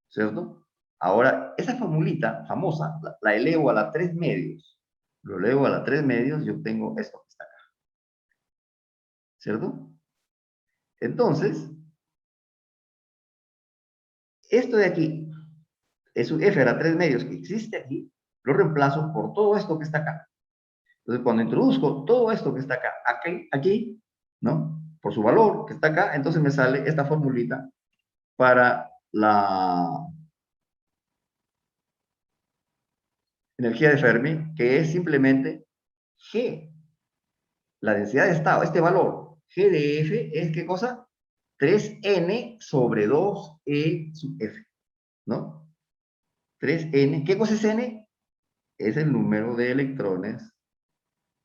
¿cierto? Ahora, esa formulita famosa la elevo a la 3 medios. Lo elevo a la 3 medios y obtengo esto que está acá, ¿cierto? Entonces, esto de aquí, es un F a la 3 medios que existe aquí, lo reemplazo por todo esto que está acá. Entonces, cuando introduzco todo esto que está acá, aquí, ¿no? Por su valor que está acá, entonces me sale esta formulita para la energía de Fermi, que es simplemente G, la densidad de estado, este valor, G de F, es ¿qué cosa? 3N sobre 2E sub F, ¿no? 3N, ¿qué cosa es N? Es el número de electrones,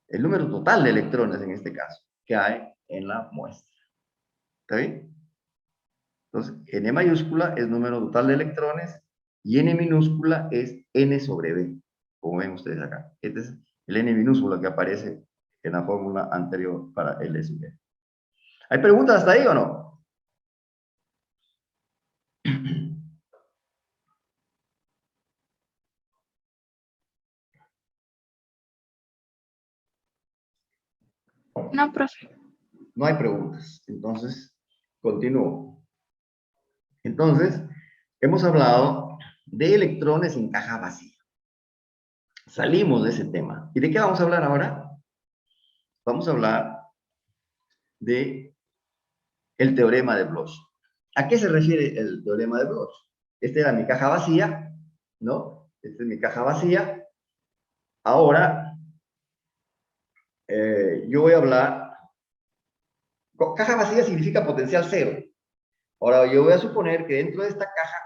el número total de electrones en este caso, que hay en la muestra. ¿Está bien? Entonces, N mayúscula es número total de electrones y N minúscula es N sobre B, como ven ustedes acá. Este es el N minúscula que aparece en la fórmula anterior para L sub B. ¿Hay preguntas hasta ahí o no? No, profe. No hay preguntas. Entonces, continúo. Entonces, hemos hablado de electrones en caja vacía. Salimos de ese tema. ¿Y de qué vamos a hablar ahora? Vamos a hablar de el teorema de Bloch. ¿A qué se refiere el teorema de Bloch? Esta era mi caja vacía, ¿no? Esta es mi caja vacía. Ahora, yo voy a hablar... Caja vacía significa potencial cero. Ahora yo voy a suponer que dentro de esta caja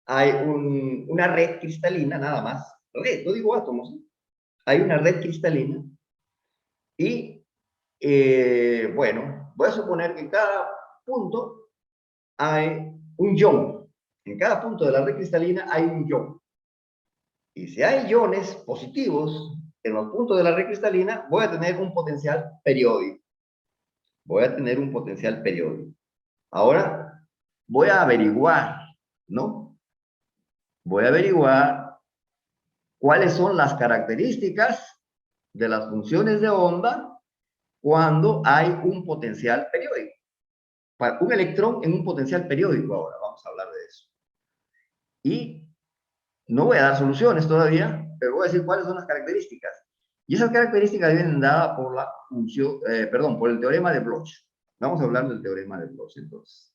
hay una red cristalina, nada más. Red, no digo átomos, ¿eh? Hay una red cristalina y, bueno, voy a suponer que en cada punto hay un ion. En cada punto de la red cristalina hay un ion. Y si hay iones positivos en los puntos de la red cristalina, voy a tener un potencial periódico. Voy a tener un potencial periódico. Ahora voy a averiguar, ¿no? Voy a averiguar cuáles son las características de las funciones de onda cuando hay un potencial periódico. Un electrón en un potencial periódico ahora, vamos a hablar de eso. Y no voy a dar soluciones todavía, pero voy a decir cuáles son las características. Y esas características vienen dadas por la función, por el teorema de Bloch. Vamos a hablar del teorema de Bloch entonces.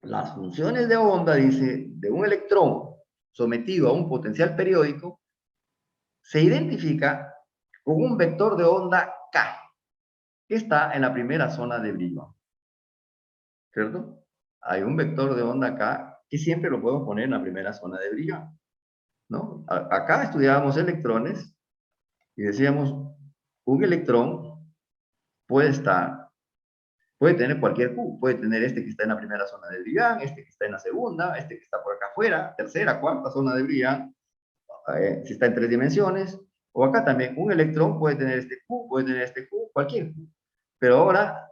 Las funciones de onda, dice, de un electrón sometido a un potencial periódico, se identifica con un vector de onda K, que está en la primera zona de brillo. ¿Cierto? Hay un vector de onda K que siempre lo podemos poner en la primera zona de brillo, ¿no? Acá estudiábamos electrones y decíamos, un electrón puede tener cualquier Q, puede tener este que está en la primera zona de Brillant, este que está en la segunda, este que está por acá afuera, tercera, cuarta zona de Brillant, si está en 3 dimensiones, o acá también, un electrón puede tener este Q, puede tener este Q, cualquier Q. Pero ahora,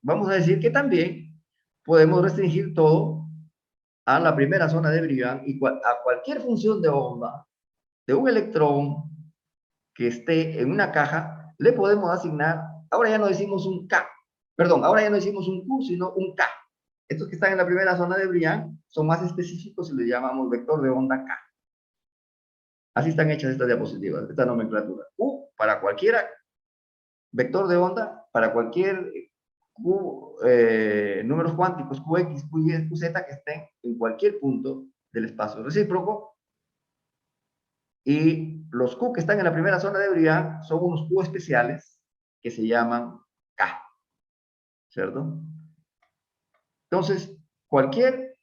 vamos a decir que también podemos restringir todo a la primera zona de Brillant y a cualquier función de onda de un electrón que esté en una caja, le podemos asignar, ahora ya no decimos un K, perdón, ahora ya no decimos un Q, sino un K. Estos que están en la primera zona de Brillant son más específicos y le llamamos vector de onda K. Así están hechas estas diapositivas, esta nomenclatura. Q para cualquier vector de onda, para cualquier Q, números cuánticos, QX, QY, QZ, que estén en cualquier punto del espacio recíproco. Y los Q que están en la primera zona de Brillant son unos Q especiales que se llaman K, ¿cierto? Entonces, cualquier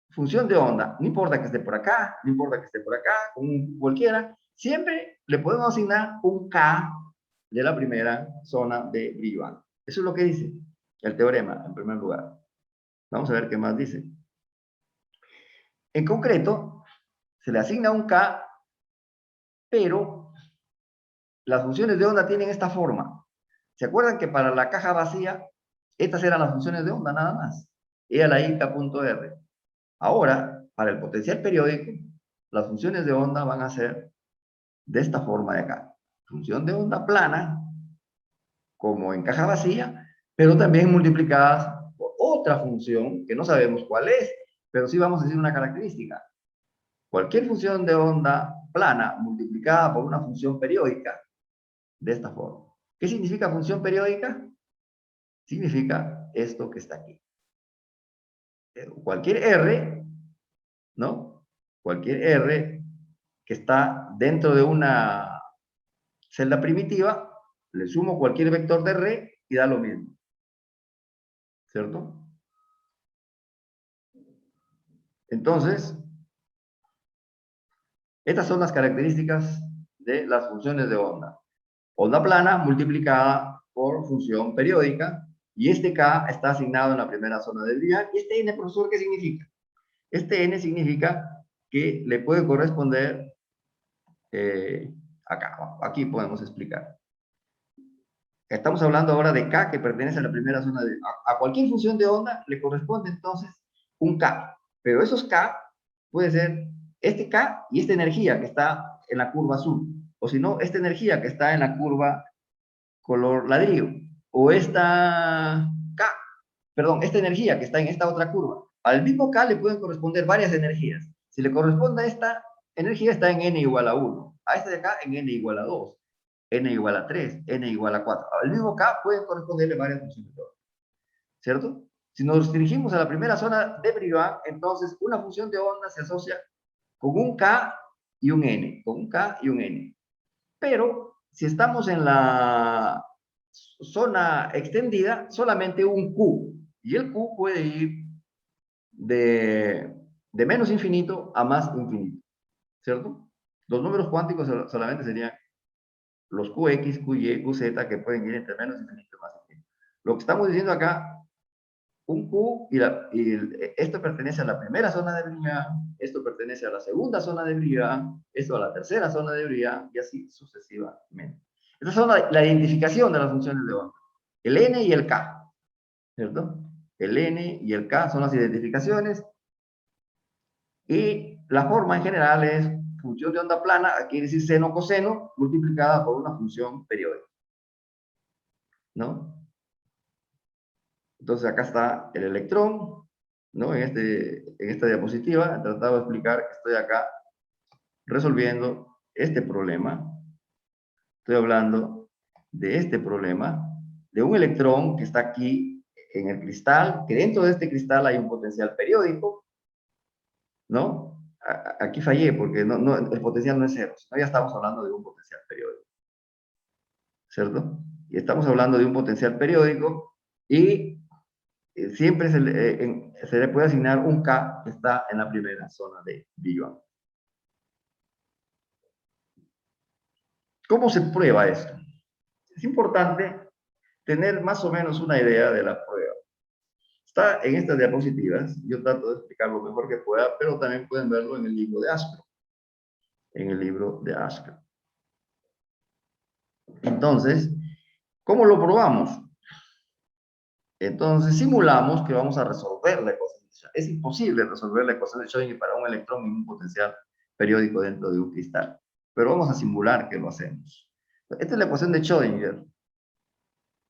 función de onda, no importa que esté por acá, no importa que esté por acá, con cualquiera, siempre le podemos asignar un K de la primera zona de Brillant. Eso es lo que dice el teorema, en primer lugar. Vamos a ver qué más dice. En concreto, se le asigna un K, pero las funciones de onda tienen esta forma. ¿Se acuerdan que para la caja vacía, estas eran las funciones de onda nada más? Era la IK.R. Ahora, para el potencial periódico, las funciones de onda van a ser de esta forma de acá. Función de onda plana, como en caja vacía, pero también multiplicadas por otra función que no sabemos cuál es, pero sí vamos a decir una característica. Cualquier función de onda plana multiplicada por una función periódica, de esta forma. ¿Qué significa función periódica? Significa esto que está aquí. Cualquier R, ¿no? Cualquier R que está dentro de una celda primitiva, le sumo cualquier vector de R y da lo mismo. ¿Cierto? Entonces, estas son las características de las funciones de onda. Onda plana multiplicada por función periódica, y este K está asignado en la primera zona del Brillant. ¿Y este N, profesor, qué significa? Este N significa que le puede corresponder acá, aquí podemos explicar. Estamos hablando ahora de K que pertenece a la primera zona de... A cualquier función de onda le corresponde entonces un K, pero esos K puede ser este K y esta energía que está en la curva azul, o si no, esta energía que está en la curva color ladrillo, o esta K, perdón, esta energía que está en esta otra curva. Al mismo K le pueden corresponder varias energías. Si le corresponde a esta energía, está en n igual a 1. A esta de acá en n igual a 2, n igual a 3, n igual a 4. Al mismo K pueden corresponderle varias funciones de onda, ¿cierto? Si nos dirigimos a la primera zona de Brillant, entonces una función de onda se asocia con un K y un N, con un K y un N. Pero si estamos en la zona extendida solamente un Q. Y el Q puede ir de menos infinito a más infinito, ¿cierto? Los números cuánticos solamente serían los QX, QY, QZ, que pueden ir entre menos infinito y más infinito. Lo que estamos diciendo acá, un Q, esto pertenece a la primera zona de Brillouin, esto pertenece a la segunda zona de Brillouin, esto a la tercera zona de Brillouin, y así sucesivamente. Estas son la identificación de las funciones de onda. El N y el K, ¿cierto? El N y el K son las identificaciones, y la forma en general es función de onda plana, quiere decir seno coseno, multiplicada por una función periódica, ¿no? Entonces acá está el electrón, ¿no? En esta diapositiva he tratado de explicar que estoy acá resolviendo este problema. Estoy hablando de este problema, de un electrón que está aquí en el cristal, que dentro de este cristal hay un potencial periódico, ¿no? Aquí fallé porque el potencial no es cero, sino ya estamos hablando de un potencial periódico, ¿cierto? Y estamos hablando de un potencial periódico y siempre se le puede asignar un K que está en la primera zona de Brillouin. ¿Cómo se prueba esto? Es importante tener más o menos una idea de la prueba. Está en estas diapositivas, yo trato de explicar lo mejor que pueda, pero también pueden verlo en el libro de Aspro. En el libro de Aspro. Entonces, ¿cómo lo probamos? Entonces, simulamos que vamos a resolver la ecuación de Schrödinger. Es imposible resolver la ecuación de Schrödinger para un electrón en un potencial periódico dentro de un cristal. Pero vamos a simular que lo hacemos. Esta es la ecuación de Schrödinger.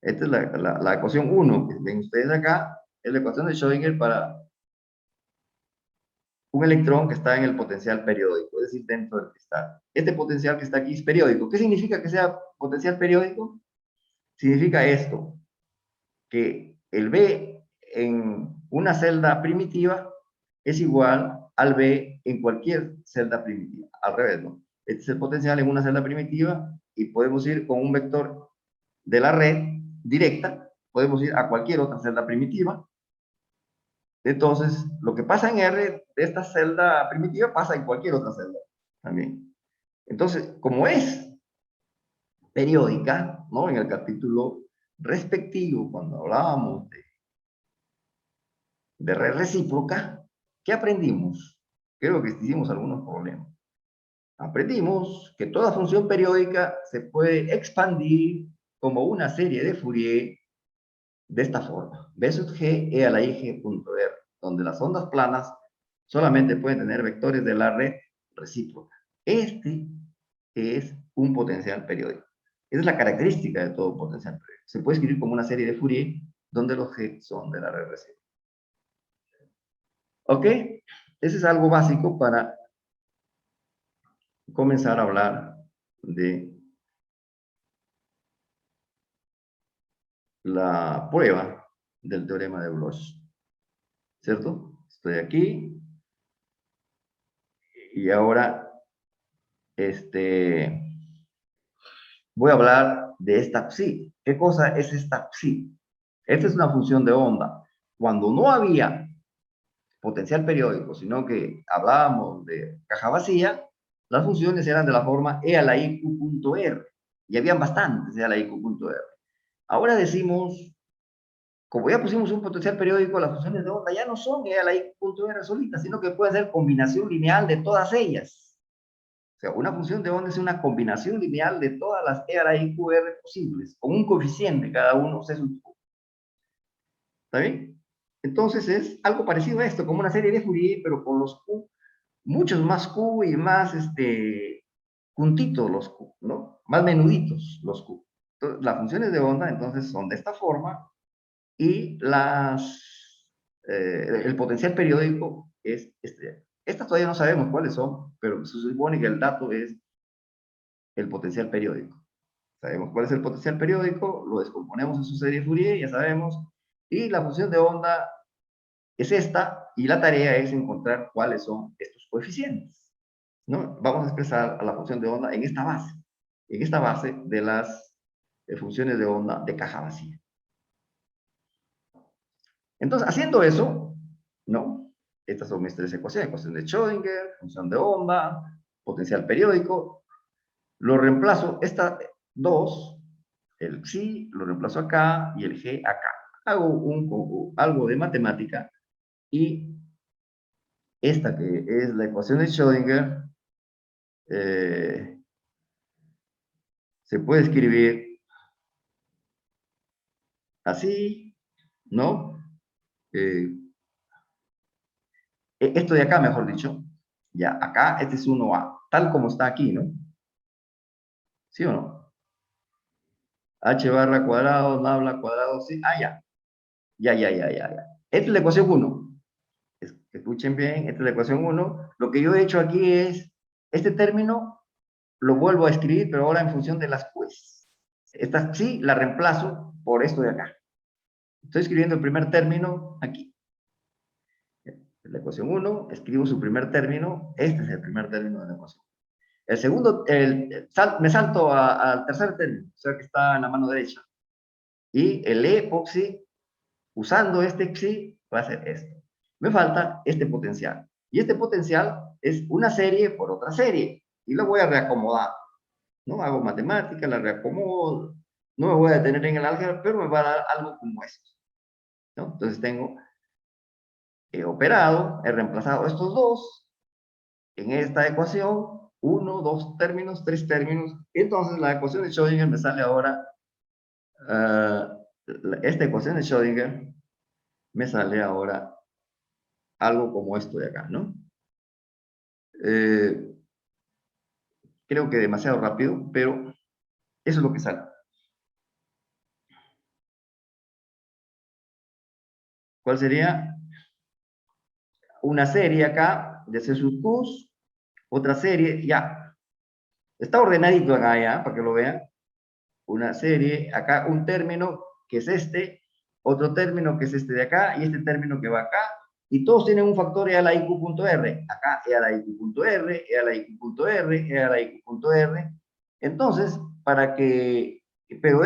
Esta es la ecuación 1 que ven ustedes acá. Es la ecuación de Schrödinger para un electrón que está en el potencial periódico, es decir, dentro del cristal. Este potencial que está aquí es periódico. ¿Qué significa que sea potencial periódico? Significa esto, que el B en una celda primitiva es igual al B en cualquier celda primitiva. Al revés, ¿no? Este es el potencial en una celda primitiva y podemos ir con un vector de la red directa, podemos ir a cualquier otra celda primitiva. Entonces, lo que pasa en R de esta celda primitiva pasa en cualquier otra celda también. Entonces, como es periódica, ¿no? En el capítulo respectivo, cuando hablábamos de red recíproca, ¿qué aprendimos? Creo que hicimos algunos problemas. Aprendimos que toda función periódica se puede expandir como una serie de Fourier de esta forma. B sub g e a la i g punto r, donde las ondas planas solamente pueden tener vectores de la red recíproca. Este es un potencial periódico. Esa es la característica de todo potencial periódico. Se puede escribir como una serie de Fourier donde los g son de la red recíproca. ¿Ok? Ese es algo básico para comenzar a hablar de la prueba del teorema de Bloch. ¿Cierto? Estoy aquí. Y ahora, voy a hablar de esta psi. ¿Qué cosa es esta psi? Esta es una función de onda. Cuando no había potencial periódico, sino que hablábamos de caja vacía, las funciones eran de la forma e a la i q punto r. Y habían bastantes e a la i q punto r. Ahora decimos, como ya pusimos un potencial periódico, las funciones de onda ya no son e a la i q punto r solitas, sino que puede ser combinación lineal de todas ellas. O sea, una función de onda es una combinación lineal de todas las e a la i q r posibles, con un coeficiente cada uno C sub q. ¿Está bien? Entonces es algo parecido a esto, como una serie de Fourier, pero con los Q, muchos más Q y más juntitos los Q, ¿no? Más menuditos los Q. Entonces, las funciones de onda entonces son de esta forma y el potencial periódico es este. Estas todavía no sabemos cuáles son, pero se supone que el dato es el potencial periódico. Sabemos cuál es el potencial periódico, lo descomponemos en su serie Fourier, ya sabemos, y la función de onda es esta, y la tarea es encontrar cuáles son estos coeficientes, ¿no? Vamos a expresar a la función de onda en esta base de las de funciones de onda de caja vacía. Entonces, haciendo eso, ¿no? Estas son mis tres ecuaciones: ecuación de Schrödinger, función de onda, potencial periódico. Lo reemplazo, estas dos, el psi, lo reemplazo acá y el g acá. Hago algo de matemática y esta que es la ecuación de Schrödinger se puede escribir así, ¿no? Esto de acá, mejor dicho, ya, acá, este es 1A, tal como está aquí, ¿no? ¿Sí o no? H barra cuadrado, nabla cuadrado, sí, ya. Ya. Esta es la ecuación 1. Escuchen bien, esta es la ecuación 1. Lo que yo he hecho aquí es, este término lo vuelvo a escribir, pero ahora en función de las pues. Esta sí la reemplazo por esto de acá. Estoy escribiendo el primer término aquí. La ecuación 1, escribo su primer término. Este es el primer término de la ecuación. El segundo, me salto al tercer término, o sea que está en la mano derecha. Y el epoxi, usando este xi, va a ser esto. Me falta este potencial. Y este potencial es una serie por otra serie. Y lo voy a reacomodar. ¿No? Hago matemática, la reacomodo. No me voy a detener en el álgebra, pero me va a dar algo como esto. ¿No? Entonces he operado, he reemplazado estos dos en esta ecuación. 1, 2 términos, 3 términos. Entonces la ecuación de Schrödinger me sale ahora, esta ecuación de Schrödinger me sale ahora algo como esto de acá, ¿no? Creo que demasiado rápido, pero eso es lo que sale. ¿Cuál sería? Una serie acá de C sub Q, otra serie, ya. Está ordenadito acá ya, para que lo vean. Una serie, acá un término que es este, otro término que es este de acá, y este término que va acá, y todos tienen un factor e a la iq.r. Acá e a la iq.r, e a la iq.r, e a la iq.r. Entonces, pero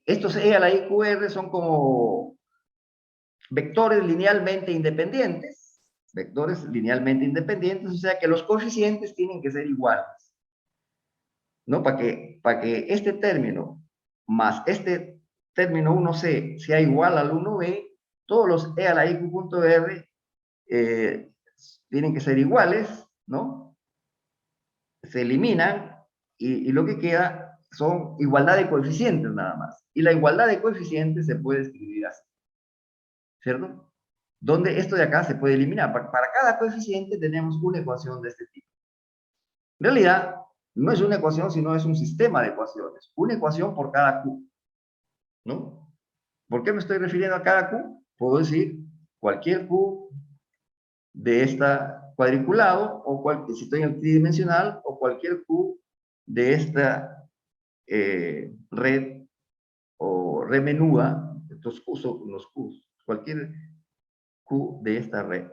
estos e a la iqr son como vectores linealmente independientes, o sea que los coeficientes tienen que ser iguales, ¿no? Para que este término más este término 1c sea igual al 1b, todos los e a la iq.r tienen que ser iguales, ¿no? Se eliminan y lo que queda son igualdad de coeficientes nada más. Y la igualdad de coeficientes se puede escribir así, ¿cierto? Donde esto de acá se puede eliminar. Para cada coeficiente tenemos una ecuación de este tipo. En realidad, no es una ecuación, sino es un sistema de ecuaciones. Una ecuación por cada Q, ¿no? ¿Por qué me estoy refiriendo a cada Q? Puedo decir cualquier Q de esta cuadriculado, si estoy en tridimensional, o cualquier Q de esta red o red menuda. Estos Q son unos Qs. Cualquier Q de esta red.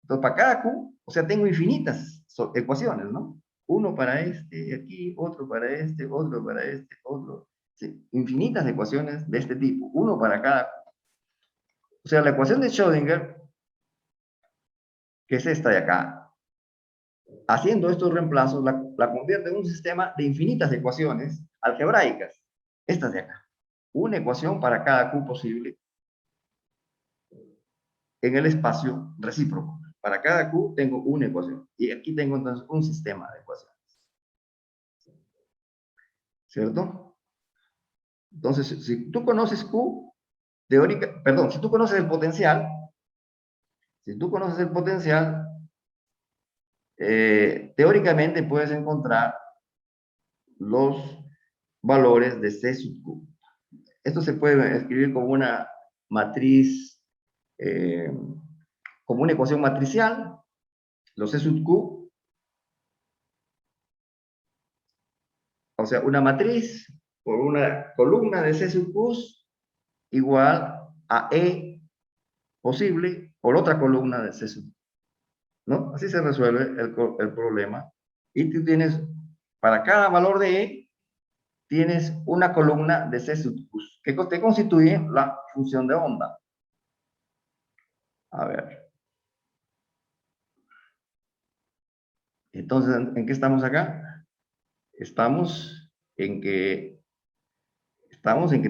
Entonces, para cada Q, o sea, tengo infinitas ecuaciones, ¿no? Uno para este, aquí, otro para este, otro para este, otro. Sí, infinitas ecuaciones de este tipo, uno para cada Q. O sea, la ecuación de Schrödinger, que es esta de acá, haciendo estos reemplazos, la convierte en un sistema de infinitas ecuaciones algebraicas. Estas de acá. Una ecuación para cada Q posible en el espacio recíproco. Para cada Q tengo una ecuación. Y aquí tengo entonces un sistema de ecuaciones. ¿Cierto? Entonces, si tú conoces Q, si tú conoces el potencial, teóricamente puedes encontrar los valores de C sub Q. Esto se puede escribir como una matriz, como una ecuación matricial, los C sub Q, o sea, una matriz por una columna de C sub Q igual a E posible por otra columna de C sub Q, ¿no? Así se resuelve el problema. Y tú tienes para cada valor de E, tienes una columna de C sub Q, que te constituye la función de onda. A ver. Entonces, ¿en qué estamos acá? Estamos en que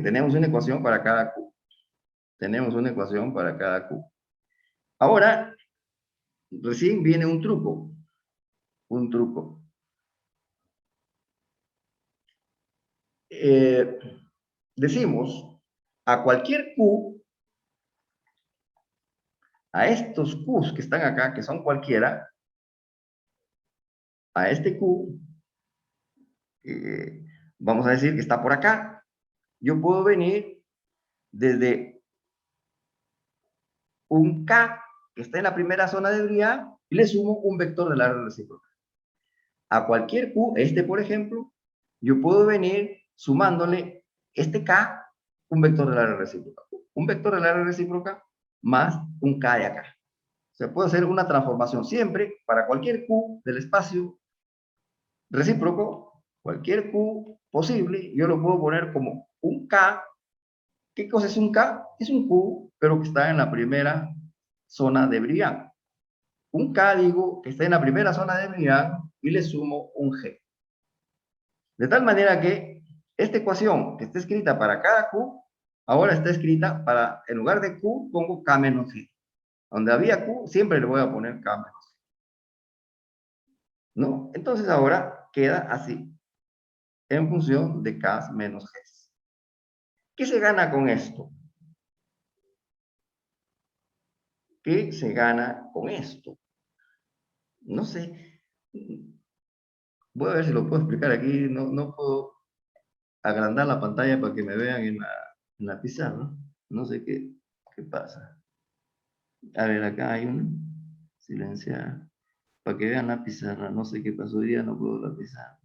tenemos una ecuación para cada Q. Tenemos una ecuación para cada Q. Ahora, recién viene un truco. Un truco. Decimos, a cualquier Q, a estos Qs que están acá, que son cualquiera, a este Q, vamos a decir que está por acá, yo puedo venir desde un K que está en la primera zona de Briand y le sumo un vector del área recíproca. A cualquier Q, este por ejemplo, yo puedo venir sumándole este K, un vector del área recíproca. Un vector del área recíproca más un K de acá. Se puede hacer una transformación siempre para cualquier Q del espacio recíproco, cualquier Q posible, yo lo puedo poner como un K. ¿Qué cosa es un K? Es un Q, pero que está en la primera zona de Briand. Un K, digo, que está en la primera zona de Briand y le sumo un G. De tal manera que esta ecuación que está escrita para cada Q, ahora está escrita para, en lugar de Q, pongo K menos G. Donde había Q, siempre le voy a poner K menos G. ¿No? Entonces ahora queda así, en función de K menos G. ¿Qué se gana con esto? ¿Qué se gana con esto? No sé. Voy a ver si lo puedo explicar aquí. No puedo agrandar la pantalla para que me vean en la pizarra. No sé qué pasa. A ver, acá hay un silenciar. Para que vean la pizarra. No sé qué pasó hoy día, no puedo la pizarra.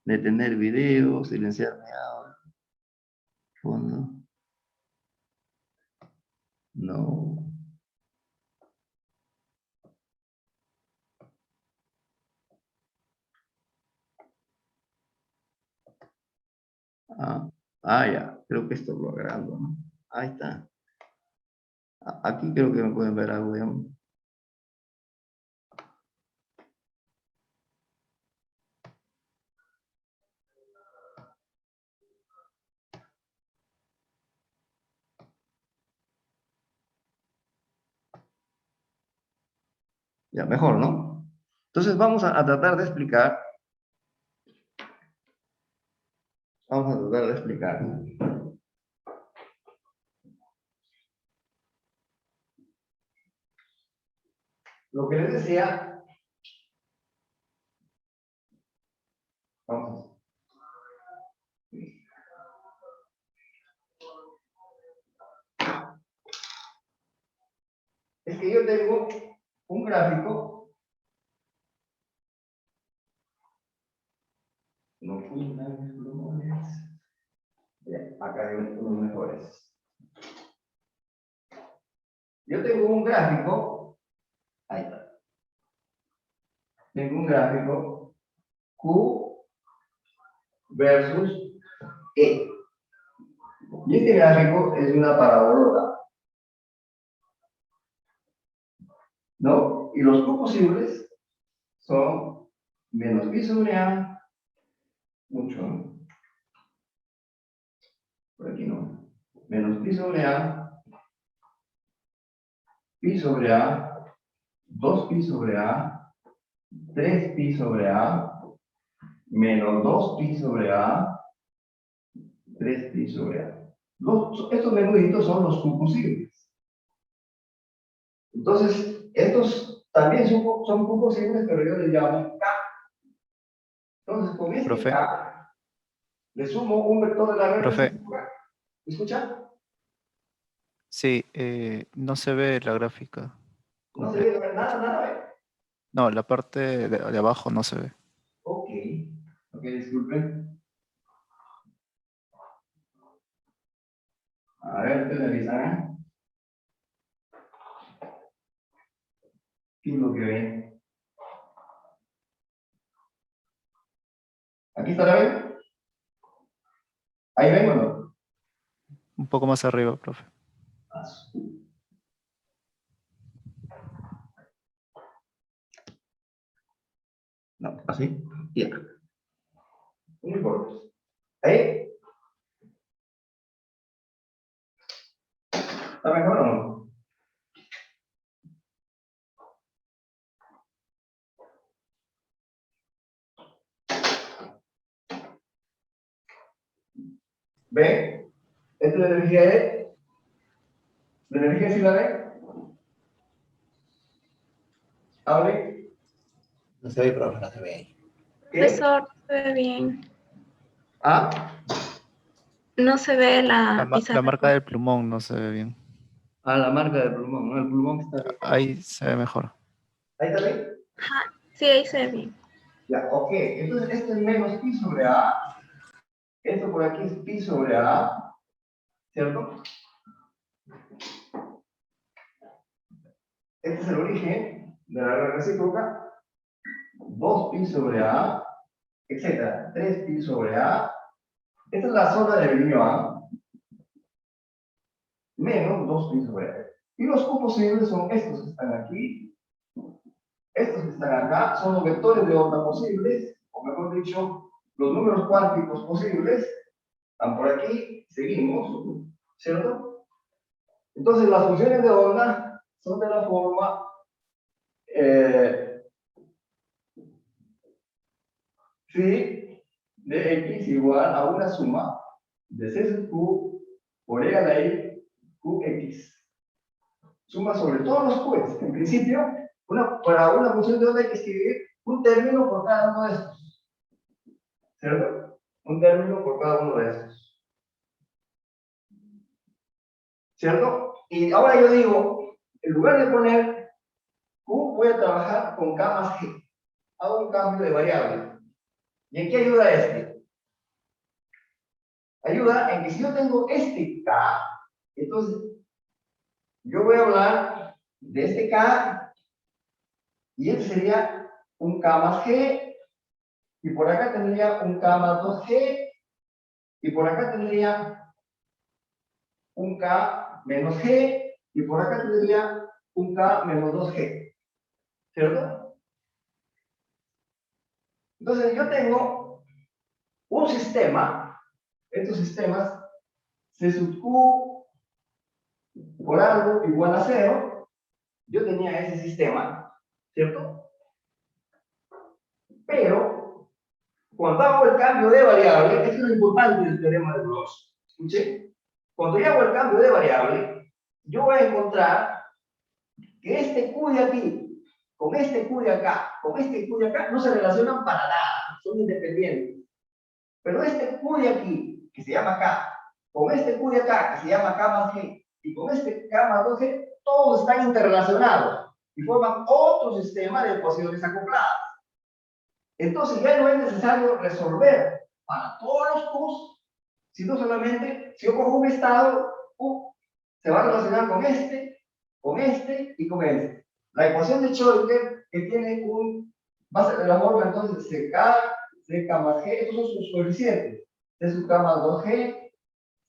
Detener video, silenciarme ahora. Fondo. No. Ya. Creo que esto lo agrando, ¿no? Ahí está. Aquí creo que me pueden ver algo, digamos. Ya, mejor, ¿no? Entonces vamos a tratar de explicar. Vamos a tratar de explicar. Lo que les decía. Vamos. Es que yo tengo un gráfico. No fui mejores. Acá hay unos mejores. Yo tengo un gráfico. Ahí está. Tengo un gráfico Q versus E. Y este gráfico es una parábola, ¿no? Y los Q posibles son menos pi sobre A, mucho, ¿no? Por aquí no. Menos pi sobre A, pi sobre A, 2pi sobre A, 3pi sobre A, menos 2pi sobre A, 3pi sobre A. Estos menuditos son los Q posibles. Entonces, estos también son Q posibles, pero yo les llamo K. Entonces, con este Profe. K, le sumo un vector de la red Profe. recíproca. ¿Escucha? Sí, no se ve la gráfica No se ve completa. nada, ¿eh? No, la parte de abajo no se ve. Ok, disculpen. A ver, ¿qué me avisan? ¿Qué es lo que ven? ¿Aquí está la ven? ¿Ahí ven o no? Un poco más arriba, profe. No, así. Y acá. No importa. ¿Ahí? ¿Está mejor o no? ¿Ven? Esta es la energía E. ¿La energía sí la ven? ¿Hable? No se ve, profe, no se ve ahí. ¿Qué? Profesor, no se ve bien. ¿Ah? No se ve la La pizarra. marca del plumón no se ve bien. Ah, la marca del plumón, ¿no? El plumón está bien. Ahí se ve mejor. ¿Ahí está bien? Ajá, sí, ahí se ve bien. Ya, ok. Entonces, esto es menos pi sobre A. Esto por aquí es pi sobre A. ¿Cierto? Este es el origen de la regla recíproca. 2pi sobre A, etcétera. 3pi sobre A. Esta es la zona del binomio A. Menos 2pi sobre A. Y los Q posibles son estos que están aquí. Estos que están acá son los vectores de onda posibles, o mejor dicho, los números cuánticos posibles. Están por aquí, seguimos, ¿cierto? Entonces las funciones de onda son de la forma phi de x igual a una suma de c sub q por e a la i qx. Suma sobre todos los q's. En principio, para una función de onda hay que escribir un término por cada uno de estos. ¿Cierto? Un término por cada uno de estos. ¿Cierto? Y ahora yo digo, en lugar de poner q, voy a trabajar con k más g. Hago un cambio de variable. ¿Y en qué ayuda este? Ayuda en que si yo tengo este k, entonces yo voy a hablar de este k, y este sería un k más g, y por acá tendría un k más 2g, y por acá tendría un k menos g, y por acá tendría un k menos 2g. ¿Cierto? Entonces yo tengo un sistema, estos sistemas, c sub q por algo igual a 0, yo tenía ese sistema, ¿cierto? Pero, cuando hago el cambio de variable, esto es lo importante del teorema de Bloch. ¿Escuché? Cuando yo hago el cambio de variable, yo voy a encontrar que este q de aquí, con este q de acá, con este q de acá, no se relacionan para nada, son independientes. Pero este q de aquí, que se llama k, con este q de acá, que se llama k más g, y con este k más 2g, todos están interrelacionados y forman otro sistema de ecuaciones acopladas. Entonces ya no es necesario resolver para todos los q's, sino solamente, si yo cojo un estado, q se va a relacionar con este y con este. La ecuación de Schrödinger, que tiene va a ser de la forma entonces CK más G, estos son sus coeficientes. C sub K más 2G,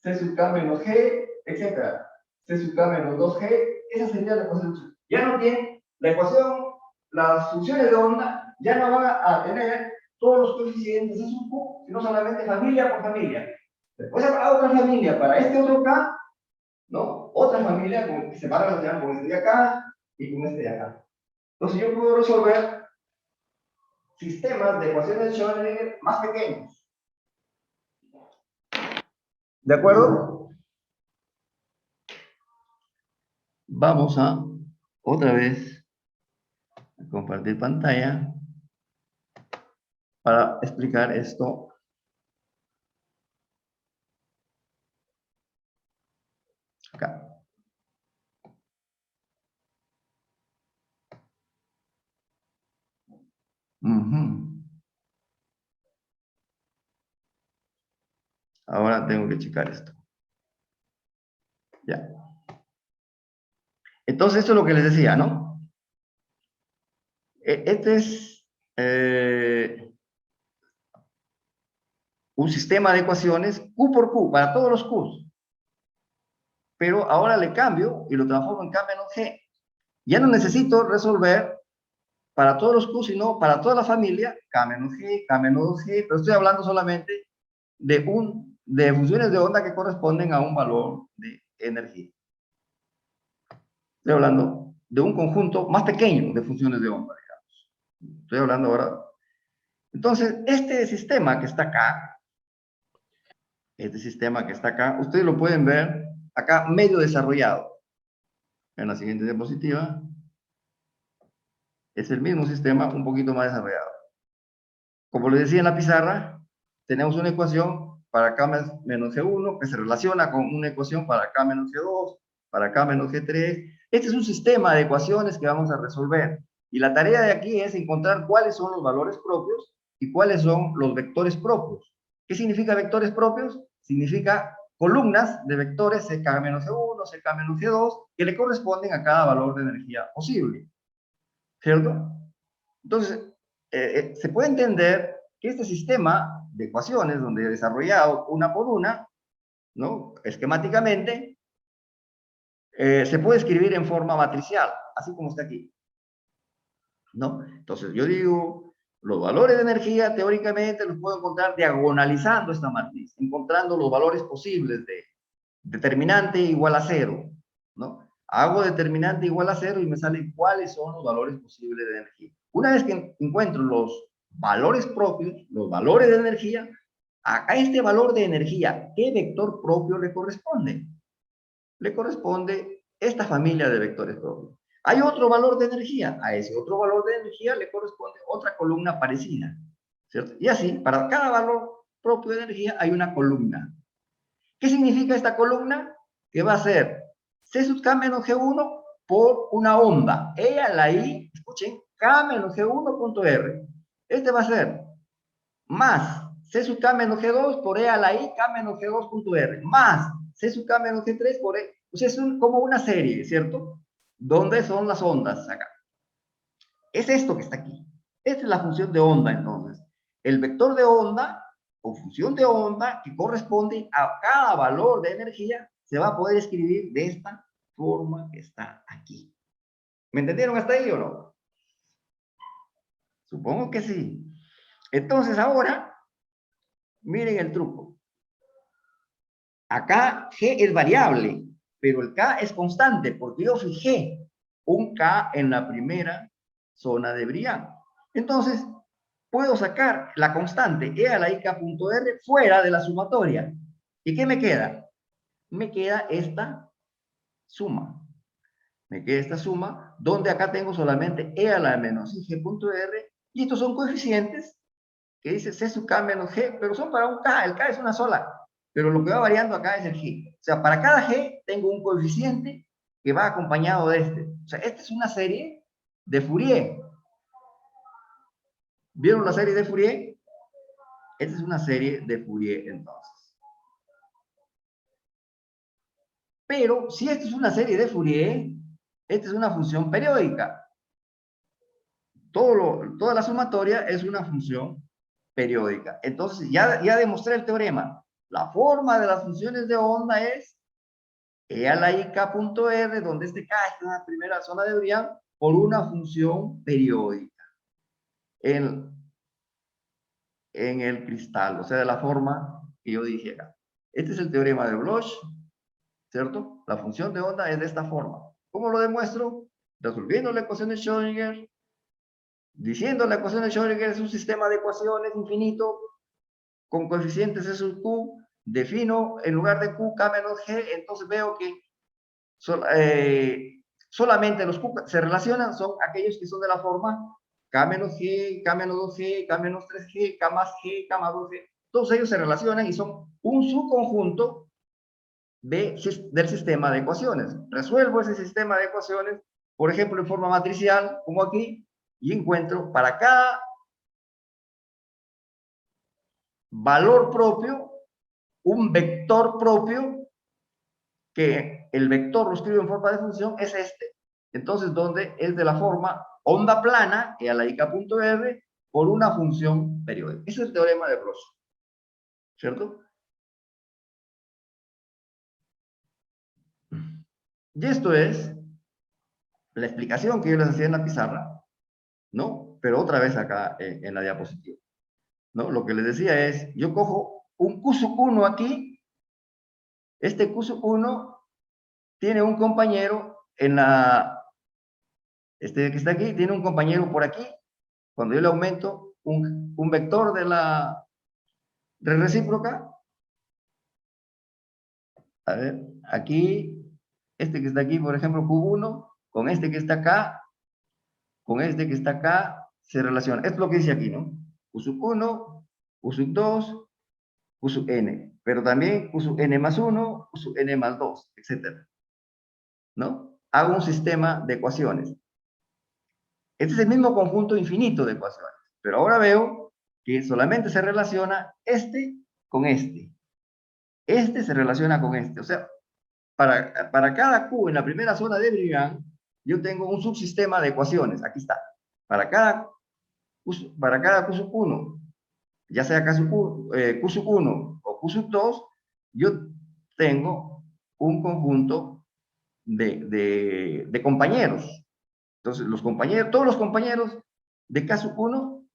C sub K menos G, etc. C sub K menos 2G, esa sería la ecuación de Schrödinger. Ya no tiene la ecuación, las funciones de onda ya no van a tener todos los coeficientes C sub Q, sino solamente familia por familia. Después habrá otra familia para este otro K, ¿no? Otra familia que se va a relacionar con este de acá y con este de acá. Entonces yo puedo resolver sistemas de ecuaciones de Schrödinger más pequeños. ¿De acuerdo? Vamos a otra vez compartir pantalla para explicar esto. Acá. Ahora tengo que checar esto. Ya. Entonces, esto es lo que les decía, ¿no? Este es un sistema de ecuaciones Q por Q, para todos los Qs. Pero ahora le cambio y lo transformo en K menos G. Ya no necesito resolver para todos los Q, sino para toda la familia, K menos G, K menos 2G, pero estoy hablando solamente de funciones de onda que corresponden a un valor de energía. Estoy hablando de un conjunto más pequeño de funciones de onda, digamos. Estoy hablando ahora. Entonces, este sistema que está acá, ustedes lo pueden ver acá medio desarrollado. En la siguiente diapositiva, es el mismo sistema un poquito más desarrollado. Como les decía en la pizarra, tenemos una ecuación para K menos G1 que se relaciona con una ecuación para K menos G2, para K menos G3. Este es un sistema de ecuaciones que vamos a resolver. Y la tarea de aquí es encontrar cuáles son los valores propios y cuáles son los vectores propios. ¿Qué significa vectores propios? Significa columnas de vectores CK menos G1, CK menos G2, que le corresponden a cada valor de energía posible. ¿Cierto? Entonces, se puede entender que este sistema de ecuaciones, donde he desarrollado una por una, ¿no? Esquemáticamente, se puede escribir en forma matricial, así como está aquí, ¿no? Entonces, yo digo, los valores de energía, teóricamente, los puedo encontrar diagonalizando esta matriz, encontrando los valores posibles de determinante igual a 0, ¿no? Hago determinante igual a 0 y me salen cuáles son los valores posibles de energía. Una vez que encuentro los valores propios, los valores de energía, a este valor de energía, ¿qué vector propio le corresponde? Le corresponde esta familia de vectores propios. Hay otro valor de energía, a ese otro valor de energía le corresponde otra columna parecida, ¿cierto? Y así, para cada valor propio de energía hay una columna. ¿Qué significa esta columna? Que va a ser C sub K menos G1 por una onda. E a la I, escuchen, K menos G1 punto R. Este va a ser más C sub K menos G2 por E a la I, K menos G2 punto R. Más C sub K menos G3 por E. O sea, es como una serie, ¿cierto? ¿Dónde son las ondas? Acá. Es esto que está aquí. Esta es la función de onda, entonces. El vector de onda o función de onda que corresponde a cada valor de energía se va a poder escribir de esta forma que está aquí. ¿Me entendieron hasta ahí o no? Supongo que sí. Entonces ahora, miren el truco. Acá G es variable, pero el K es constante porque yo fijé un K en la primera zona de Briand. Entonces, puedo sacar la constante E a la I K.R fuera de la sumatoria. ¿Y qué me queda? Me queda esta suma. Me queda esta suma, donde acá tengo solamente E a la menos I G.R, y estos son coeficientes que dice C sub K menos G, pero son para un K, el K es una sola, pero lo que va variando acá es el G. O sea, para cada G tengo un coeficiente que va acompañado de este. O sea, esta es una serie de Fourier. ¿Vieron la serie de Fourier? Esta es una serie de Fourier, entonces. Pero, si esta es una serie de Fourier, esta es una función periódica. Toda la sumatoria es una función periódica. Entonces, ya demostré el teorema. La forma de las funciones de onda es E a la I K.R, donde este K está en la primera zona de Briand, por una función periódica en el cristal, o sea, de la forma que yo dije acá. Este es el teorema de Bloch, ¿cierto? La función de onda es de esta forma. ¿Cómo lo demuestro? Resolviendo la ecuación de Schrödinger, diciendo la ecuación de Schrödinger es un sistema de ecuaciones infinito con coeficientes S sub Q, defino en lugar de Q, K menos G, entonces veo que solamente los Q se relacionan, son aquellos que son de la forma K menos G, K menos 2G, K menos 3G, K más G, K más 2G. Todos ellos se relacionan y son un subconjunto del sistema de ecuaciones. Resuelvo ese sistema de ecuaciones, por ejemplo, en forma matricial, como aquí, y encuentro para cada valor propio un vector propio, que el vector lo escribo en forma de función, es este. Entonces, donde es de la forma onda plana, E a la I K.R, por una función periódica. Ese es el teorema de Bloch. ¿cierto? Y esto es la explicación que yo les hacía en la pizarra, ¿no? Pero otra vez acá en la diapositiva, ¿no? Lo que les decía es, yo cojo un Q sub 1 aquí, este Q sub 1 tiene un compañero en la, este que está aquí, tiene un compañero por aquí, cuando yo le aumento un vector de la recíproca, a ver, aquí, este que está aquí, por ejemplo, Q1, con este que está acá, con este que está acá, se relaciona. Esto es lo que dice aquí, ¿no? Q sub 1, Q sub 2, Q sub n, pero también Q sub n más 1, Q sub n más 2, etc. ¿No? Hago un sistema de ecuaciones. Este es el mismo conjunto infinito de ecuaciones, pero ahora veo que solamente se relaciona este con este. Este se relaciona con este. O sea, para cada Q en la primera zona de Brigand, yo tengo un subsistema de ecuaciones. Aquí está. Para cada Q sub 1, ya sea Q sub 1 o Q sub 2, yo tengo un conjunto de compañeros. Entonces, todos los compañeros de K sub 1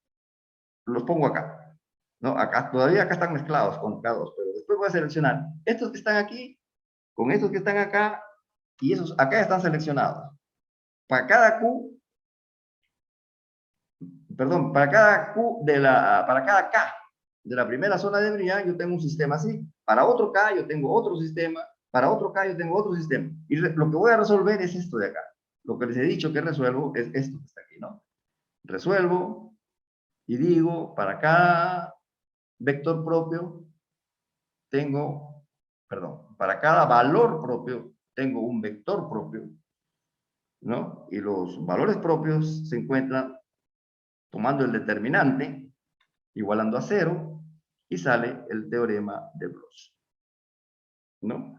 los pongo acá. ¿No? Todavía acá están mezclados con K2, pero después voy a seleccionar estos que están aquí con estos que están acá y esos acá están seleccionados. Para cada Q, perdón, para cada K de la primera zona de Briand, yo tengo un sistema así. Para otro K, yo tengo otro sistema. Para otro K, yo tengo otro sistema. Y lo que voy a resolver es esto de acá. Lo que les he dicho que resuelvo es esto que está aquí, ¿no? Resuelvo y digo, para cada vector propio, para cada valor propio, tengo un vector propio, ¿no? Y los valores propios se encuentran tomando el determinante, igualando a 0, y sale el teorema de Bloch, ¿no?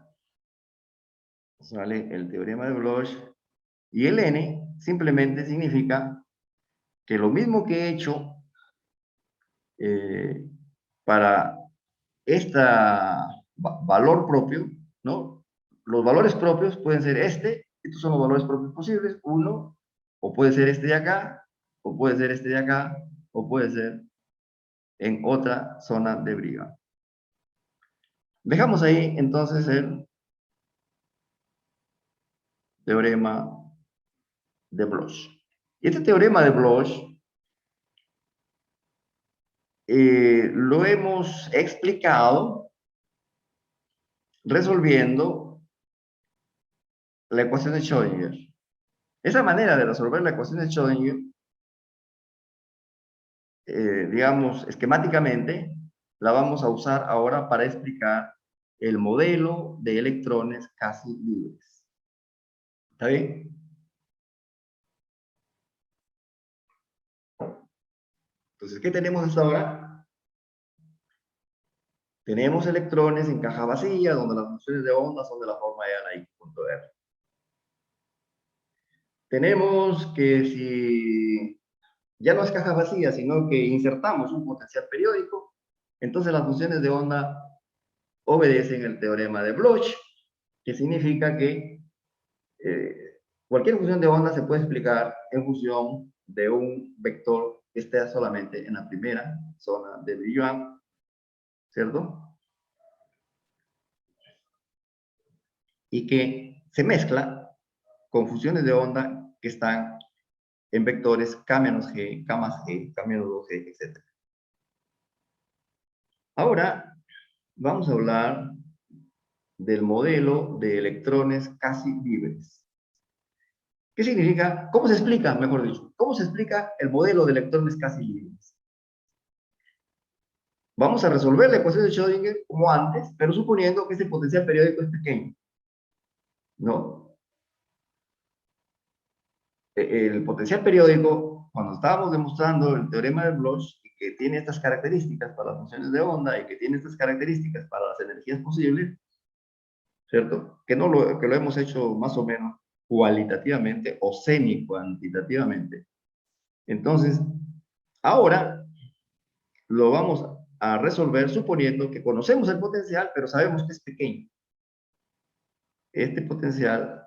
Sale el teorema de Bloch, y el n simplemente significa que lo mismo que he hecho para este valor propio, ¿no? Los valores propios pueden ser estos son los valores propios posibles, 1, o puede ser este de acá, o puede ser este de acá, o puede ser en otra zona de Brigand. Dejamos ahí entonces el teorema de Bloch. Y este teorema de Bloch lo hemos explicado resolviendo la ecuación de Schrödinger. Esa manera de resolver la ecuación de Schrödinger, digamos, esquemáticamente, la vamos a usar ahora para explicar el modelo de electrones casi libres. ¿Está bien? Entonces, ¿qué tenemos hasta ahora? Tenemos electrones en caja vacía, donde las funciones de onda son de la forma de Ana-I.R. Tenemos que si ya no es caja vacía, sino que insertamos un potencial periódico, entonces las funciones de onda obedecen el teorema de Bloch, que significa que cualquier función de onda se puede explicar en función de un vector que esté solamente en la primera zona de Brillouin, ¿cierto? Y que se mezcla con funciones de onda que están en vectores K menos G, K más G, K menos 2G, etc. Ahora vamos a hablar del modelo de electrones casi libres. ¿Qué significa? ¿Cómo se explica, mejor dicho? ¿Cómo se explica el modelo de electrones casi libres? Vamos a resolver la ecuación de Schrödinger como antes, pero suponiendo que este potencial periódico es pequeño, ¿no? El potencial periódico, cuando estábamos demostrando el teorema de Bloch, que tiene estas características para las funciones de onda y que tiene estas características para las energías posibles, ¿cierto? Que lo hemos hecho más o menos cualitativamente o semi-cuantitativamente. Entonces, ahora lo vamos a resolver suponiendo que conocemos el potencial, pero sabemos que es pequeño. Este potencial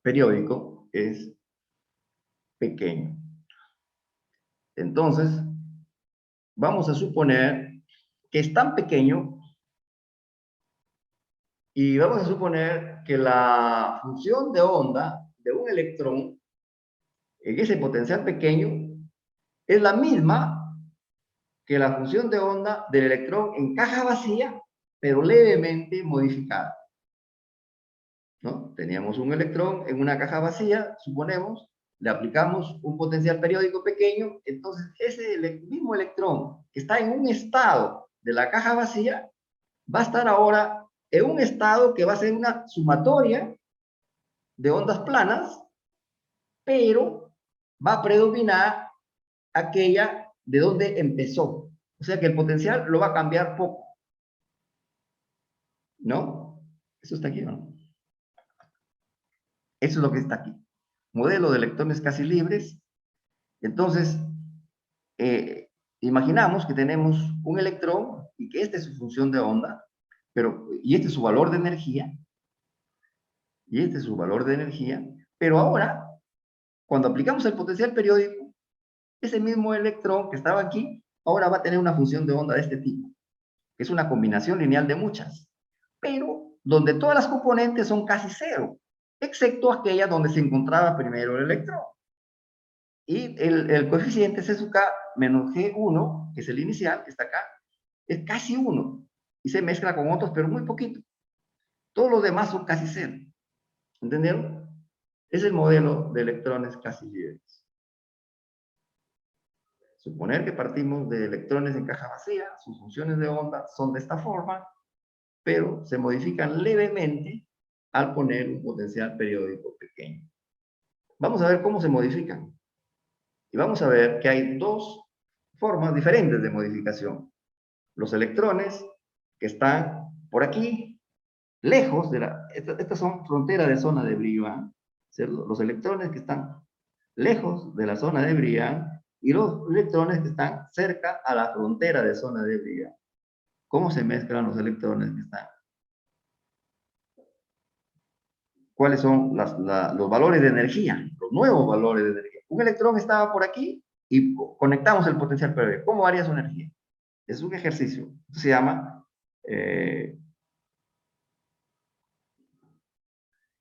periódico es pequeño. Entonces, vamos a suponer que es tan pequeño y vamos a suponer que la función de onda de un electrón en ese potencial pequeño es la misma que la función de onda del electrón en caja vacía, pero levemente modificada, ¿no? Teníamos un electrón en una caja vacía, suponemos, le aplicamos un potencial periódico pequeño, entonces ese mismo electrón que está en un estado de la caja vacía va a estar ahora en un estado que va a ser una sumatoria de ondas planas, pero va a predominar aquella de donde empezó. O sea que el potencial lo va a cambiar poco. ¿No? Eso está aquí, ¿no? Eso es lo que está aquí. Modelo de electrones casi libres. Entonces, imaginamos que tenemos un electrón y que esta es su función de onda, y este es su valor de energía, pero ahora, cuando aplicamos el potencial periódico, ese mismo electrón que estaba aquí, ahora va a tener una función de onda de este tipo, que es una combinación lineal de muchas, pero donde todas las componentes son casi cero, excepto aquella donde se encontraba primero el electrón. Y el coeficiente C sub K menos G1, que es el inicial, que está acá, es casi 1, y se mezcla con otros, pero muy poquito. Todos los demás son casi cero. ¿Entendieron? Es el modelo de electrones casi libres. Suponer que partimos de electrones en caja vacía, sus funciones de onda son de esta forma, pero se modifican levemente al poner un potencial periódico pequeño. Vamos a ver cómo se modifican. Y vamos a ver que hay dos formas diferentes de modificación. Los electrones que están por aquí, lejos de estas son fronteras de zona de Brillouin, ¿cierto? Los electrones que están lejos de la zona de Brillouin y los electrones que están cerca a la frontera de zona de Brillouin. ¿Cómo se mezclan los electrones que están? ¿Cuáles son los valores de energía? Los nuevos valores de energía. Un electrón estaba por aquí y conectamos el potencial periódico. ¿Cómo varía su energía? Es un ejercicio. Se llama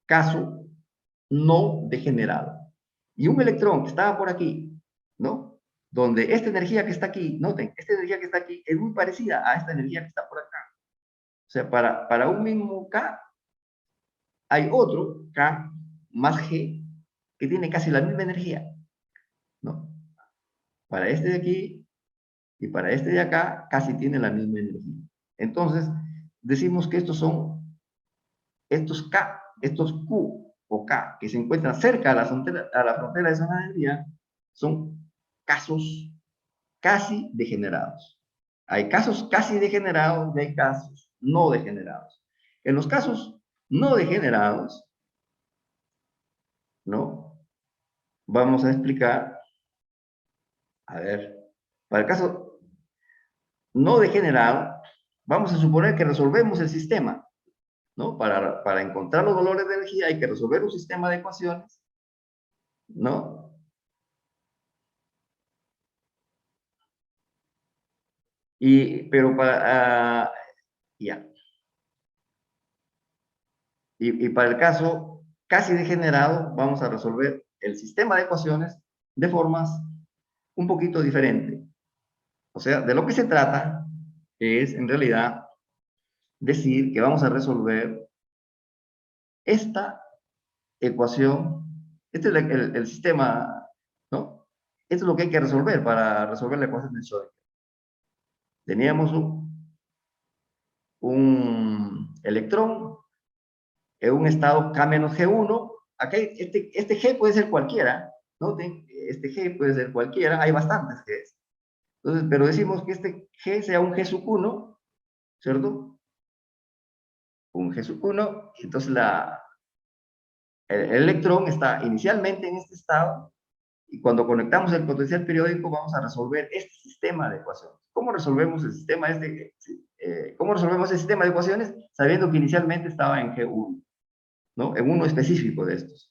caso no degenerado. Y un electrón que estaba por aquí, ¿no? Donde esta energía que está aquí, noten, esta energía que está aquí es muy parecida a esta energía que está por acá. O sea, para un mismo K, hay otro K más G que tiene casi la misma energía, ¿no? Para este de aquí y para este de acá casi tiene la misma energía. Entonces, decimos que estos K, estos Q o K que se encuentran cerca a la frontera de zona de energía, son casos casi degenerados. Hay casos casi degenerados y hay casos no degenerados. En los casos no degenerados, ¿no? Vamos a explicar, a ver, para el caso no degenerado, vamos a suponer que resolvemos el sistema, ¿no? Para encontrar los valores de energía hay que resolver un sistema de ecuaciones, ¿no? Pero ya. Y para el caso casi degenerado, vamos a resolver el sistema de ecuaciones de formas un poquito diferentes. O sea, de lo que se trata es, en realidad, decir que vamos a resolver esta ecuación, este es el sistema, ¿no? Esto es lo que hay que resolver para resolver la ecuación de Schrödinger. Teníamos un electrón en un estado K-G1. Acá este G puede ser cualquiera, ¿no? Este G puede ser cualquiera, hay bastantes Gs. Entonces, pero decimos que este G sea un G sub 1, ¿cierto? Un G sub 1, entonces el electrón está inicialmente en este estado Y cuando conectamos el potencial periódico, vamos a resolver este sistema de ecuaciones. ¿Cómo resolvemos el sistema cómo resolvemos el sistema de ecuaciones? Sabiendo que inicialmente estaba en G1, ¿no? En uno específico de estos,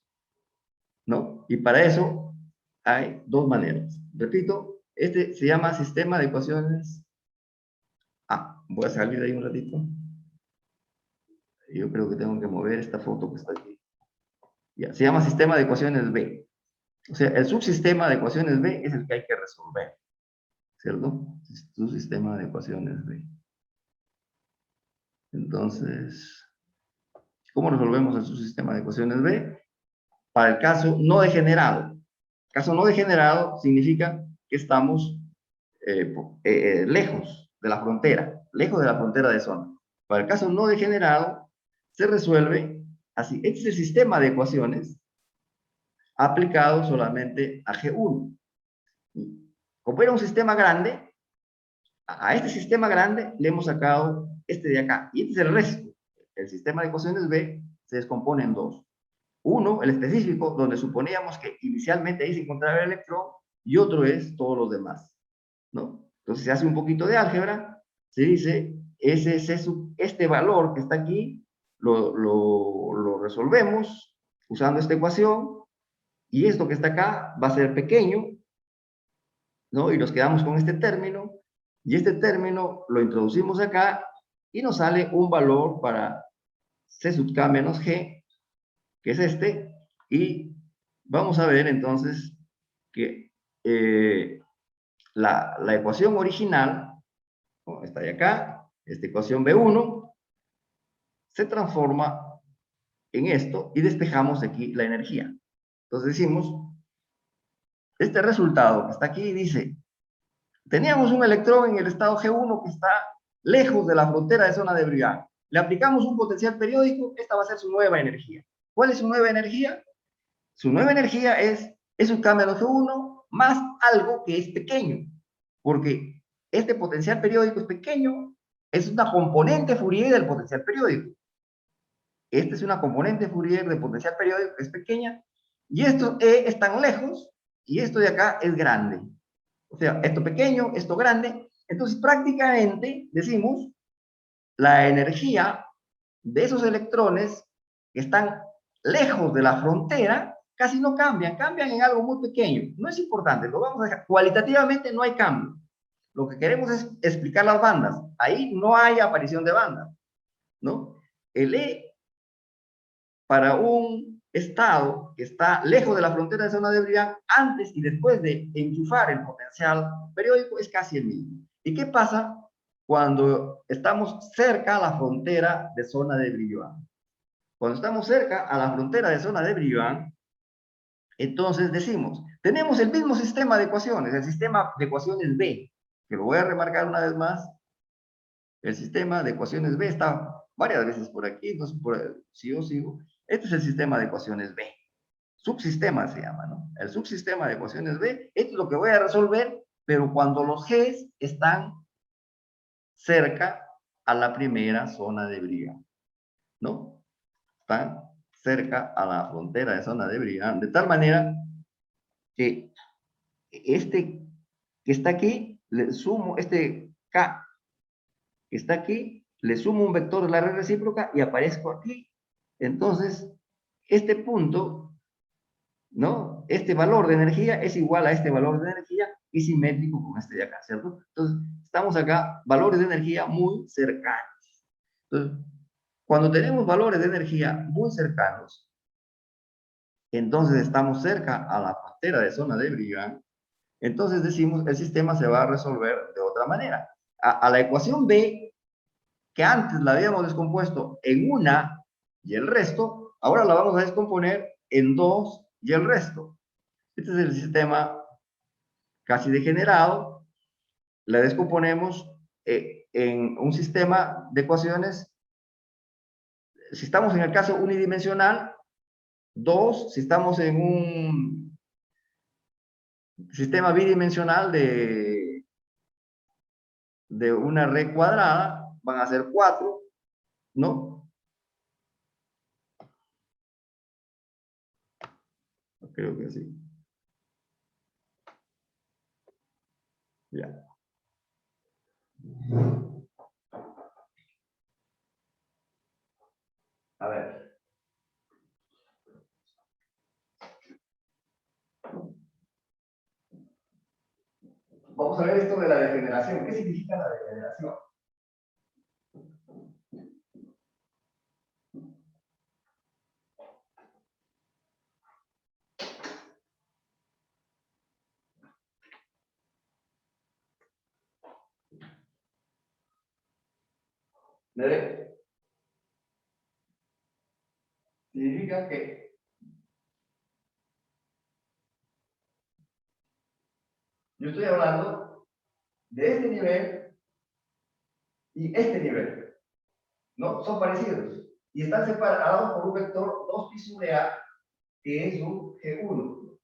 ¿no? Y para eso hay dos maneras. Repito, este se llama sistema de ecuaciones. Voy a salir de ahí un ratito. Yo creo que tengo que mover esta foto que está aquí. Ya, se llama sistema de ecuaciones B. O sea, el subsistema de ecuaciones B es el que hay que resolver, ¿cierto? Subsistema de ecuaciones B. Entonces, ¿cómo resolvemos el subsistema de ecuaciones B? Para el caso no degenerado. Caso no degenerado significa que estamos lejos de la frontera de zona. Para el caso no degenerado, se resuelve así. Este es el sistema de ecuaciones aplicado solamente a G1. Como era un sistema grande, a este sistema grande le hemos sacado este de acá. Y este es el resto. El sistema de ecuaciones B se descompone en dos. Uno, el específico, donde suponíamos que inicialmente ahí se encontraba el electrón, y otro es todos los demás, ¿no? Entonces se hace un poquito de álgebra, se dice, este valor que está aquí, lo resolvemos usando esta ecuación, y esto que está acá va a ser pequeño, ¿no? Y nos quedamos con este término, y este término lo introducimos acá, y nos sale un valor para C sub k menos G, que es este, y vamos a ver entonces que la ecuación original, está de acá, esta ecuación B1, se transforma en esto y despejamos aquí la energía. Entonces decimos, este resultado que está aquí dice, teníamos un electrón en el estado G1 que está lejos de la frontera de zona de Briggs. Le aplicamos un potencial periódico, esta va a ser su nueva energía. ¿Cuál es su nueva energía? Su nueva energía es un cambio de G1 más algo que es pequeño, porque este potencial periódico es pequeño, es una componente Fourier del potencial periódico. Esta es una componente Fourier del potencial periódico que es pequeña, y esto E están lejos, y esto de acá es grande. O sea, esto pequeño, esto grande. Entonces, prácticamente, decimos, la energía de esos electrones que están lejos de la frontera casi no cambian, cambian en algo muy pequeño. No es importante, lo vamos a dejar. Cualitativamente no hay cambio. Lo que queremos es explicar las bandas. Ahí no hay aparición de bandas, ¿no? El E para un estado que está lejos de la frontera de zona de Briggs, antes y después de enchufar el potencial periódico, es casi el mismo. ¿Y qué pasa cuando estamos cerca a la frontera de zona de Briggs? Cuando estamos cerca a la frontera de zona de Briggs, entonces decimos, tenemos el mismo sistema de ecuaciones, el sistema de ecuaciones B, que lo voy a remarcar una vez más. El sistema de ecuaciones B está varias veces por aquí, entonces si yo sigo, este es el sistema de ecuaciones B. Subsistema se llama, ¿no? El subsistema de ecuaciones B, esto es lo que voy a resolver, pero cuando los G's están cerca a la primera zona de Briggs, ¿no? Están cerca a la frontera de zona de Briggs, de tal manera que este que está aquí, le sumo, este K que está aquí, le sumo un vector de la red recíproca y aparezco aquí. Entonces, este punto, ¿no? Este valor de energía es igual a este valor de energía y simétrico con este de acá, ¿cierto? Entonces, estamos acá, valores de energía muy cercanos. Entonces, cuando tenemos valores de energía muy cercanos, entonces estamos cerca a la frontera de zona de Briggs, entonces decimos el sistema se va a resolver de otra manera. A la ecuación B, que antes la habíamos descompuesto en una y el resto, ahora la vamos a descomponer en dos y el resto. Este es el sistema casi degenerado. La descomponemos en un sistema de ecuaciones. Si estamos en el caso unidimensional, 2, si estamos en un sistema bidimensional de una red cuadrada, van a ser 4, ¿no? Creo que sí. Ya. A ver. Vamos a ver esto de la degeneración. ¿Qué significa la degeneración? ¿Ve? Significa que yo estoy hablando de este nivel y este nivel. ¿No? Son parecidos. Y están separados por un vector 2 pi sub de A, que es un G1.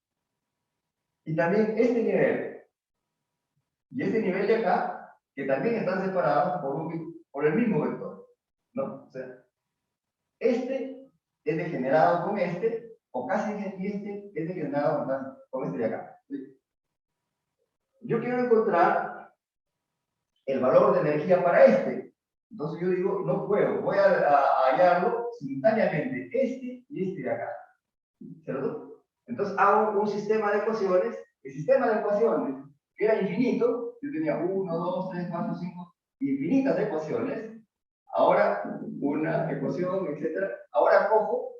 Y también este nivel y este nivel de acá, que también están separados por el mismo vector. ¿No? O sea, este es degenerado con este, o casi, y este es degenerado con este de acá. ¿Sí? Yo quiero encontrar el valor de energía para este. Entonces yo digo, no puedo, voy a hallarlo simultáneamente, este y este de acá. ¿Cierto? Entonces hago un sistema de ecuaciones. El sistema de ecuaciones, que era infinito, yo tenía 1, 2, 3, 4, 5, infinitas ecuaciones. Ahora una ecuación, etc. Ahora cojo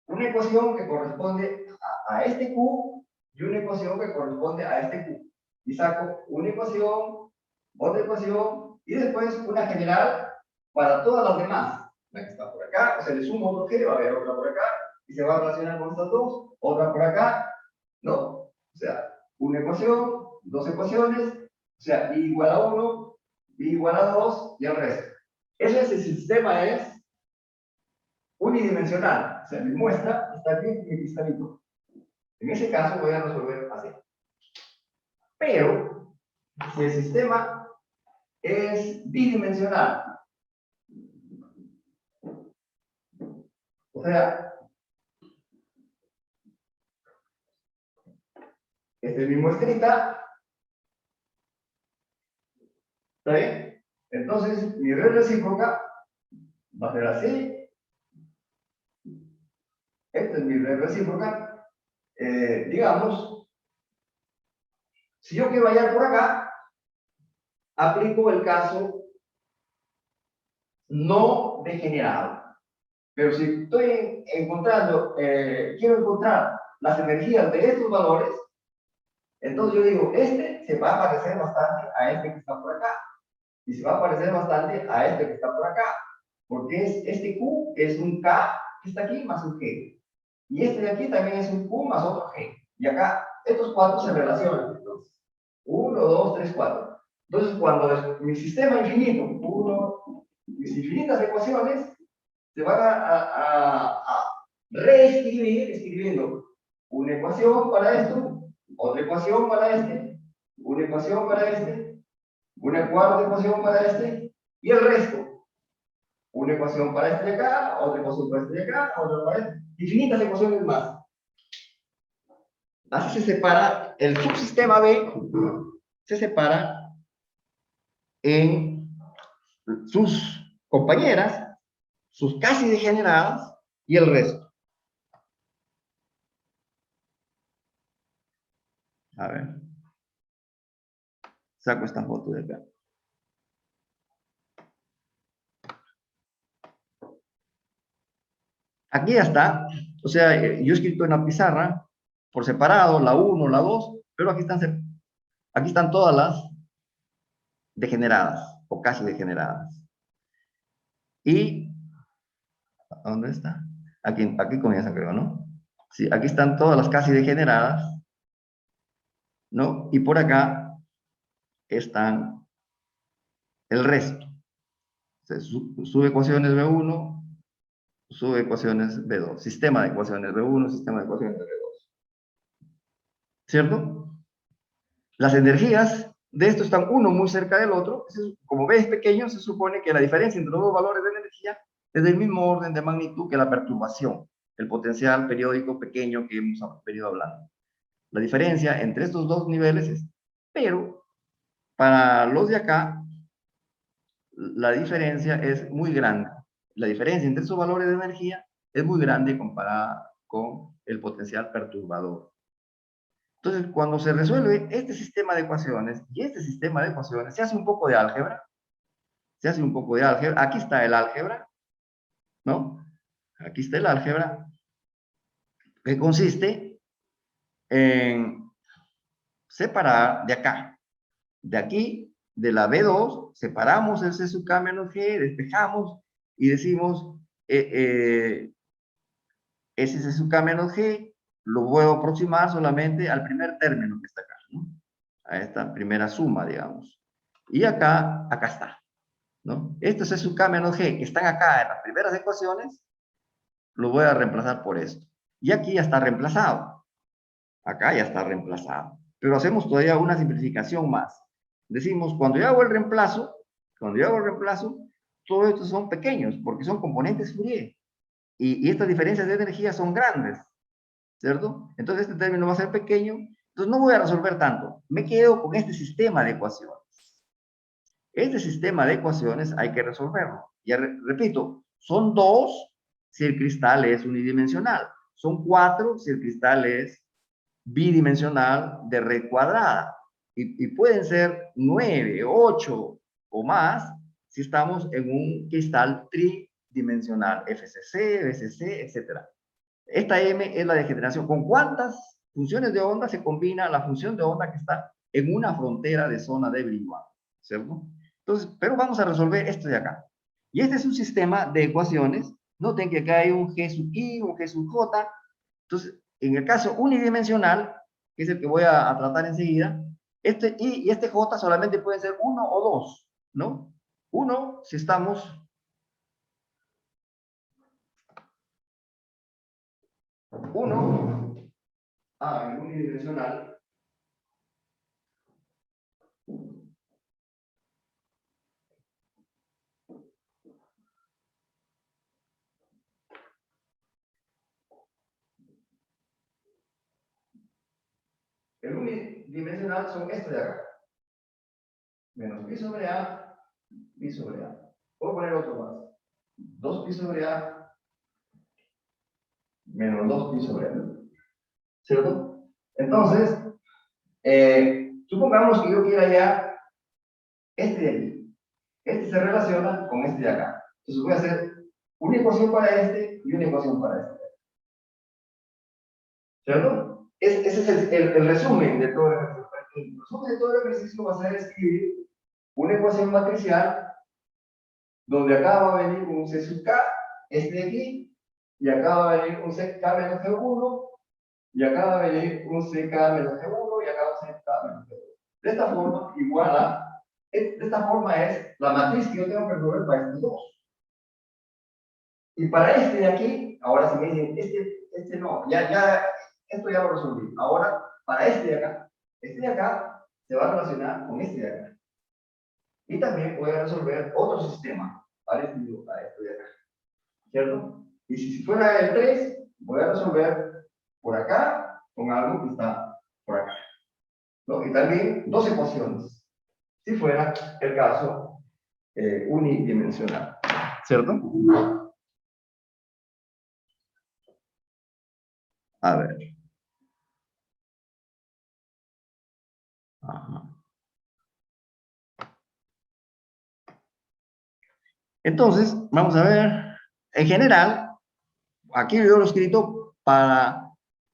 una ecuación que corresponde a este Q y una ecuación que corresponde a este Q. Y saco una ecuación, otra ecuación, y después una general para todas las demás. La que está por acá, o sea, le sumo otro G, va a haber otra por acá, y se va a relacionar con estas dos, otra por acá, ¿no? O sea, una ecuación, dos ecuaciones, o sea, I igual a 1, I igual a 2, y el resto. Ese sistema es unidimensional, o sea, mi muestra está aquí en cristalito. En ese caso voy a resolver así. Pero, si el sistema es bidimensional, o sea, esta es mi muestrita, ¿está bien? Entonces, mi red recíproca va a ser así. Esta es mi red recíproca. Digamos, si yo quiero hallar por acá, aplico el caso no degenerado. Pero si estoy encontrando, quiero encontrar las energías de estos valores, entonces yo digo, este se va a parecer bastante a este que está por acá. Y se va a parecer bastante a este que está por acá. Porque este Q es un K que está aquí más un G. Y este de aquí también es un Q más otro G. Y acá, estos cuatro se relacionan. Entonces, 1, 2, 3, 4. Entonces, cuando mi sistema infinito, mis infinitas ecuaciones, se van a reescribir escribiendo una ecuación para esto, otra ecuación para este, una ecuación para este, una cuarta ecuación para este, y el resto. Una ecuación para este de acá, otra ecuación para este de acá, otra para este. Infinitas ecuaciones más. Así se separa el subsistema B, se separa en sus compañeras, sus casi degeneradas y el resto. A ver. Saco esta foto de acá. Aquí ya está. O sea, yo he escrito en la pizarra por separado la 1, la 2, pero aquí están todas las degeneradas o casi degeneradas. Y, ¿dónde está? Aquí comienza, creo, ¿no? Sí, aquí están todas las casi degeneradas, ¿no? Y por acá están el resto. O sea, subecuaciones B1, subecuaciones B2. Sistema de ecuaciones B1, sistema de ecuaciones B2. ¿Cierto? Las energías de esto están uno muy cerca del otro. Como B es pequeño, se supone que la diferencia entre los dos valores de energía es del mismo orden de magnitud que la perturbación, el potencial periódico pequeño que hemos venido hablando. La diferencia entre estos dos niveles es, pero para los de acá, la diferencia es muy grande. La diferencia entre esos valores de energía es muy grande comparada con el potencial perturbador. Entonces, cuando se resuelve este sistema de ecuaciones y este sistema de ecuaciones, se hace un poco de álgebra. Se hace un poco de álgebra. Aquí está el álgebra, ¿no? Aquí está el álgebra, que consiste en separar de acá, de aquí, de la B2, separamos el C sub K menos G, despejamos y decimos, ese C sub K menos G lo puedo aproximar solamente al primer término que está acá, ¿no? A esta primera suma, digamos. Y acá está, ¿no? Este C sub K menos G, que están acá en las primeras ecuaciones, lo voy a reemplazar por esto. Y aquí ya está reemplazado. Acá ya está reemplazado. Pero hacemos todavía una simplificación más. Decimos, cuando yo hago el reemplazo, todos estos son pequeños, porque son componentes Fourier. Y estas diferencias de energía son grandes, ¿cierto? Entonces este término va a ser pequeño, entonces no voy a resolver tanto. Me quedo con este sistema de ecuaciones. Este sistema de ecuaciones hay que resolverlo. Ya repito, son 2 si el cristal es unidimensional. Son 4 si el cristal es bidimensional de red cuadrada. Y pueden ser 9, 8 o más si estamos en un cristal tridimensional, FCC, BCC, etc. Esta M es la degeneración. ¿Con cuántas funciones de onda se combina la función de onda que está en una frontera de zona de Brillouin? ¿Cierto? Entonces, pero vamos a resolver esto de acá. Y este es un sistema de ecuaciones. Noten que acá hay un G sub I, un G sub J. Entonces, en el caso unidimensional, que es el que voy a tratar enseguida, este I y este J solamente pueden ser 1 o 2, ¿no? 1 si estamos en unidimensional. El unidimensional son estos de acá. Menos pi sobre A, pi sobre A. Puedo poner otro más. 2 pi sobre A, menos 2 pi sobre A. ¿Cierto? Entonces, supongamos que yo quiera ya este de aquí. Este se relaciona con este de acá. Entonces voy a hacer una ecuación para este y una ecuación para este. ¿Cierto? Ese es el resumen de todo el ejercicio. El resumen de todo el ejercicio va a ser escribir una ecuación matricial donde acá va a venir un C sub K, este de aquí, y acá va a venir un CK menos G1, y acá va a venir un CK menos G1, y acá un CK menos G1. De esta forma, de esta forma es la matriz que yo tengo que resolver para estos dos. Y para este de aquí, ahora si me dicen, este no, esto ya lo resolví. Ahora, para este de acá se va a relacionar con este de acá. Y también voy a resolver otro sistema parecido a esto de acá. ¿Cierto? Y si fuera el 3, voy a resolver por acá con algo que está por acá. ¿No? Y también 2 ecuaciones, si fuera el caso unidimensional. ¿Cierto? A ver. Ajá. Entonces, vamos a ver. En general, aquí yo lo he escrito para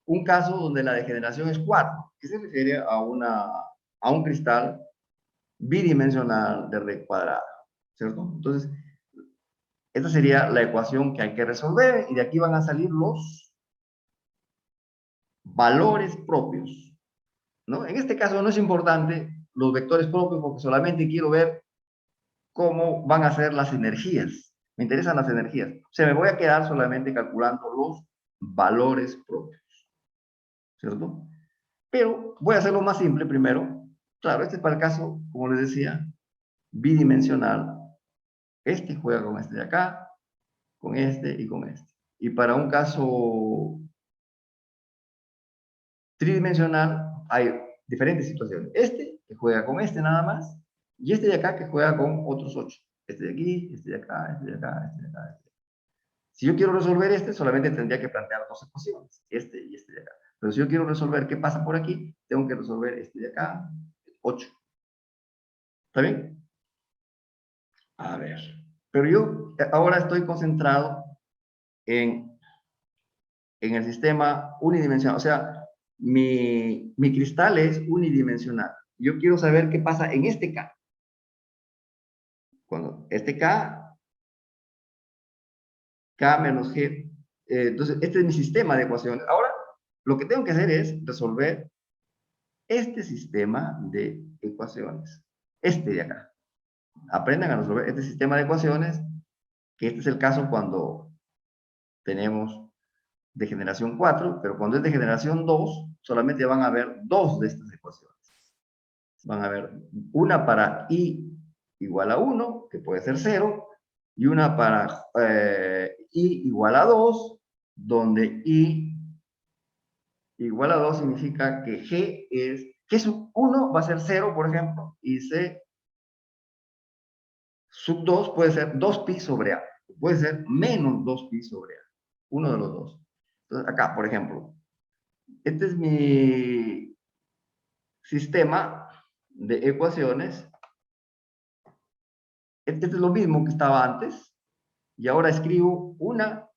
un caso donde la degeneración es 4, que se refiere a un cristal bidimensional de red cuadrada, ¿cierto? Entonces, esta sería la ecuación que hay que resolver y de aquí van a salir los valores propios, ¿no? En este caso no es importante los vectores propios porque solamente quiero ver cómo van a ser las energías. Me interesan las energías. O sea, me voy a quedar solamente calculando los valores propios, ¿cierto? Pero voy a hacerlo más simple primero. Claro, este es para el caso, como les decía, bidimensional. Este juega con este de acá, con este y con este. Y para un caso tridimensional hay diferentes situaciones. Este que juega con este nada más, y este de acá que juega con otros 8. Este de aquí, este de acá, este de acá, este de acá, este de acá. Si yo quiero resolver este, solamente tendría que plantear dos ecuaciones, este y este de acá. Pero si yo quiero resolver qué pasa por aquí, tengo que resolver este de acá, 8. ¿Está bien? A ver. Pero yo ahora estoy concentrado en el sistema unidimensional. O sea, mi cristal es unidimensional. Yo quiero saber qué pasa en este K. Cuando este K menos G. Entonces, este es mi sistema de ecuaciones. Ahora, lo que tengo que hacer es resolver este sistema de ecuaciones. Este de acá. Aprendan a resolver este sistema de ecuaciones, que este es el caso cuando tenemos de generación 4, pero cuando es de generación 2, solamente van a haber dos de estas ecuaciones. Van a haber una para i igual a 1, que puede ser 0, y una para i igual a 2, donde i igual a 2 significa que g sub 1 va a ser 0, por ejemplo, y c sub 2 puede ser 2pi sobre a, puede ser menos 2pi sobre a, uno de los dos. Entonces, acá, por ejemplo, este es mi sistema de ecuaciones. Este es lo mismo que estaba antes, y ahora escribo una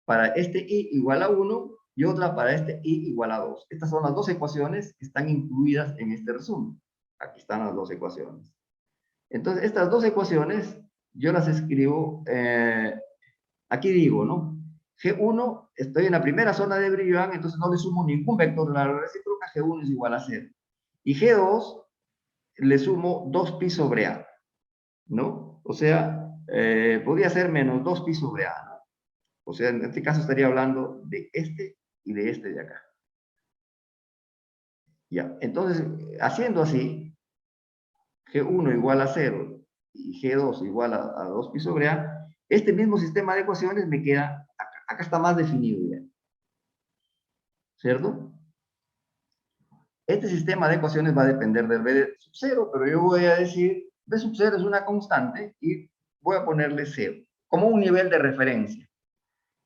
para este i igual a 1 y otra para este i igual a 2. Estas son las dos ecuaciones que están incluidas en este resumen. Aquí están las dos ecuaciones. Entonces, estas dos ecuaciones yo las escribo, aquí digo, ¿no? G1, estoy en la primera zona de Brillouin, entonces no le sumo ningún vector de la recíproca, G1 es igual a 0. Y G2 le sumo 2pi sobre a, ¿no? O sea, podría ser menos 2pi sobre a, ¿no? O sea, en este caso estaría hablando de este y de este de acá. Ya, entonces, haciendo así, G1 igual a 0 y G2 igual a 2pi sobre a, este mismo sistema de ecuaciones me queda acá. Acá está más definido ya. ¿Cierto? Este sistema de ecuaciones va a depender del B sub 0, pero yo voy a decir, B sub 0 es una constante y voy a ponerle 0, como un nivel de referencia.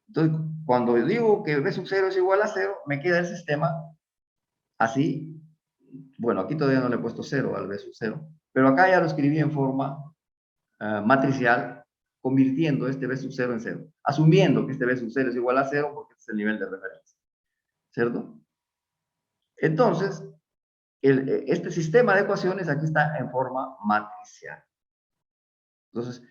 Entonces, cuando digo que B sub 0 es igual a 0, me queda el sistema así. Bueno, aquí todavía no le he puesto 0 al B sub 0, pero acá ya lo escribí en forma matricial, convirtiendo este B sub 0 en 0, asumiendo que este B sub 0 es igual a 0 porque este es el nivel de referencia. ¿Cierto? Entonces, este sistema de ecuaciones aquí está en forma matricial. Entonces,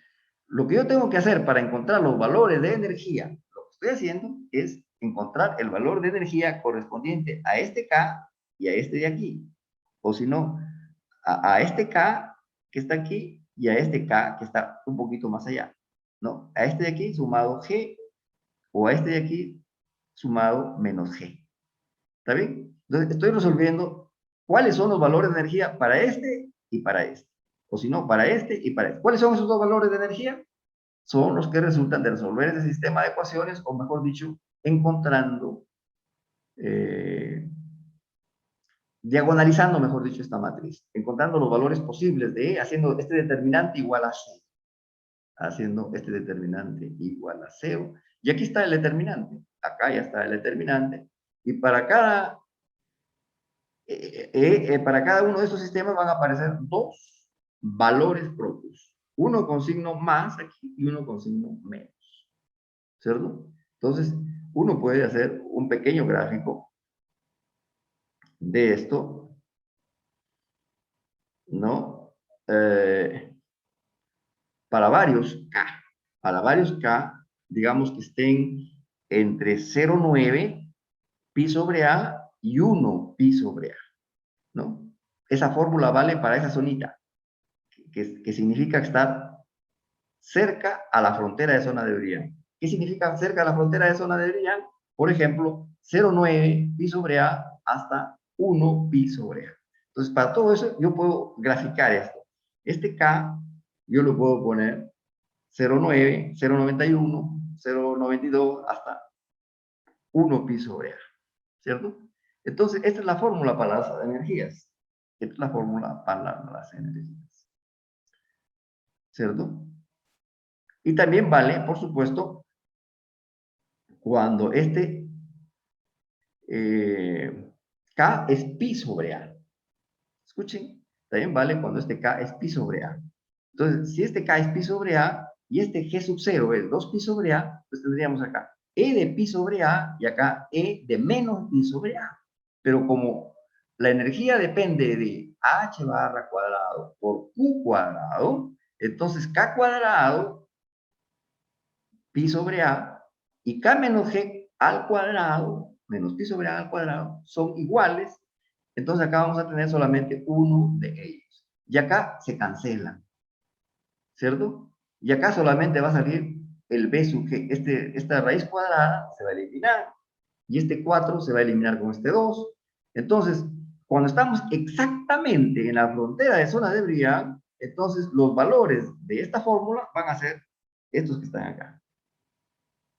lo que yo tengo que hacer para encontrar los valores de energía, lo que estoy haciendo es encontrar el valor de energía correspondiente a este K y a este de aquí. O si no, a este K que está aquí y a este K que está un poquito más allá. ¿No? A este de aquí sumado G o a este de aquí sumado menos G. ¿Está bien? Entonces, estoy resolviendo cuáles son los valores de energía para este y para este. O si no, para este y para este. ¿Cuáles son esos dos valores de energía? Son los que resultan de resolver ese sistema de ecuaciones, o mejor dicho, encontrando, diagonalizando, mejor dicho, esta matriz. Encontrando los valores posibles de E, haciendo este determinante igual a 0. Haciendo este determinante igual a 0. Y aquí está el determinante. Acá ya está el determinante. Y para cada uno de estos sistemas van a aparecer dos valores propios. Uno con signo más aquí y uno con signo menos. ¿Cierto? Entonces, uno puede hacer un pequeño gráfico de esto, ¿no? Para varios K. Para varios K, digamos que estén entre 0,9 pi sobre A y 1 pi sobre A, ¿no? Esa fórmula vale para esa zonita, que significa estar cerca a la frontera de zona de Brillouin. ¿Qué significa cerca a la frontera de zona de Brillouin? Por ejemplo, 0,9 pi sobre A hasta 1 pi sobre A. Entonces, para todo eso, yo puedo graficar esto. Este K, yo lo puedo poner 0,9, 0,91, 0,92 hasta 1 pi sobre A, ¿cierto? Entonces, esta es la fórmula para las energías. Esta es la fórmula para las energías. ¿Cierto? Y también vale, por supuesto, cuando K es pi sobre A. Escuchen, también vale cuando K es pi sobre A. Entonces, si K es pi sobre A y G sub 0 es 2 pi sobre A, pues tendríamos acá E de pi sobre A y acá E de menos pi sobre A. Pero como la energía depende de H barra cuadrado por Q cuadrado, entonces K cuadrado pi sobre A y K menos G al cuadrado menos pi sobre A al cuadrado son iguales. Entonces acá vamos a tener solamente uno de ellos. Y acá se cancelan. ¿Cierto? Y acá solamente va a salir el b sub g. Esta raíz cuadrada se va a eliminar. Y 4 se va a eliminar con 2. Entonces, cuando estamos exactamente en la frontera de zona de Briand, entonces los valores de esta fórmula van a ser estos que están acá.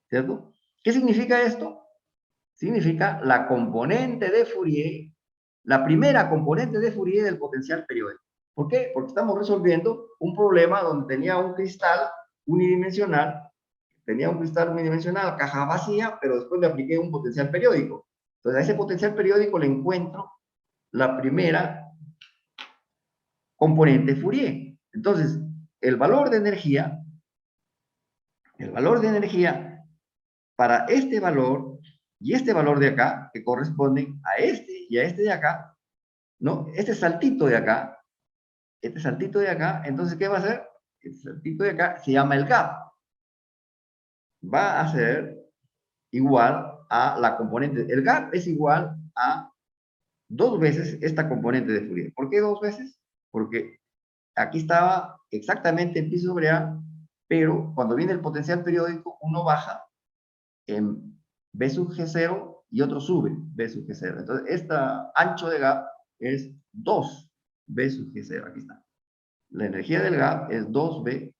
¿Cierto? ¿Qué significa esto? Significa la componente de Fourier, la primera componente de Fourier del potencial periódico. ¿Por qué? Porque estamos resolviendo un problema donde tenía un cristal unidimensional, caja vacía, pero después le apliqué un potencial periódico. Entonces a ese potencial periódico le encuentro la primera componente Fourier. Entonces, el valor de energía para este valor y este valor de acá, que corresponden a este y a este de acá, ¿no? Este saltito de acá, entonces, ¿qué va a hacer? Este saltito de acá se llama el gap. Va a ser igual a la componente. El gap es igual a 2 veces esta componente de Fourier. ¿Por qué 2 veces? Porque aquí estaba exactamente en pi sobre A, pero cuando viene el potencial periódico, uno baja en B sub G0 y otro sube B sub G0. Entonces, este ancho de gap es 2 B sub G0. Aquí está. La energía del gap es 2B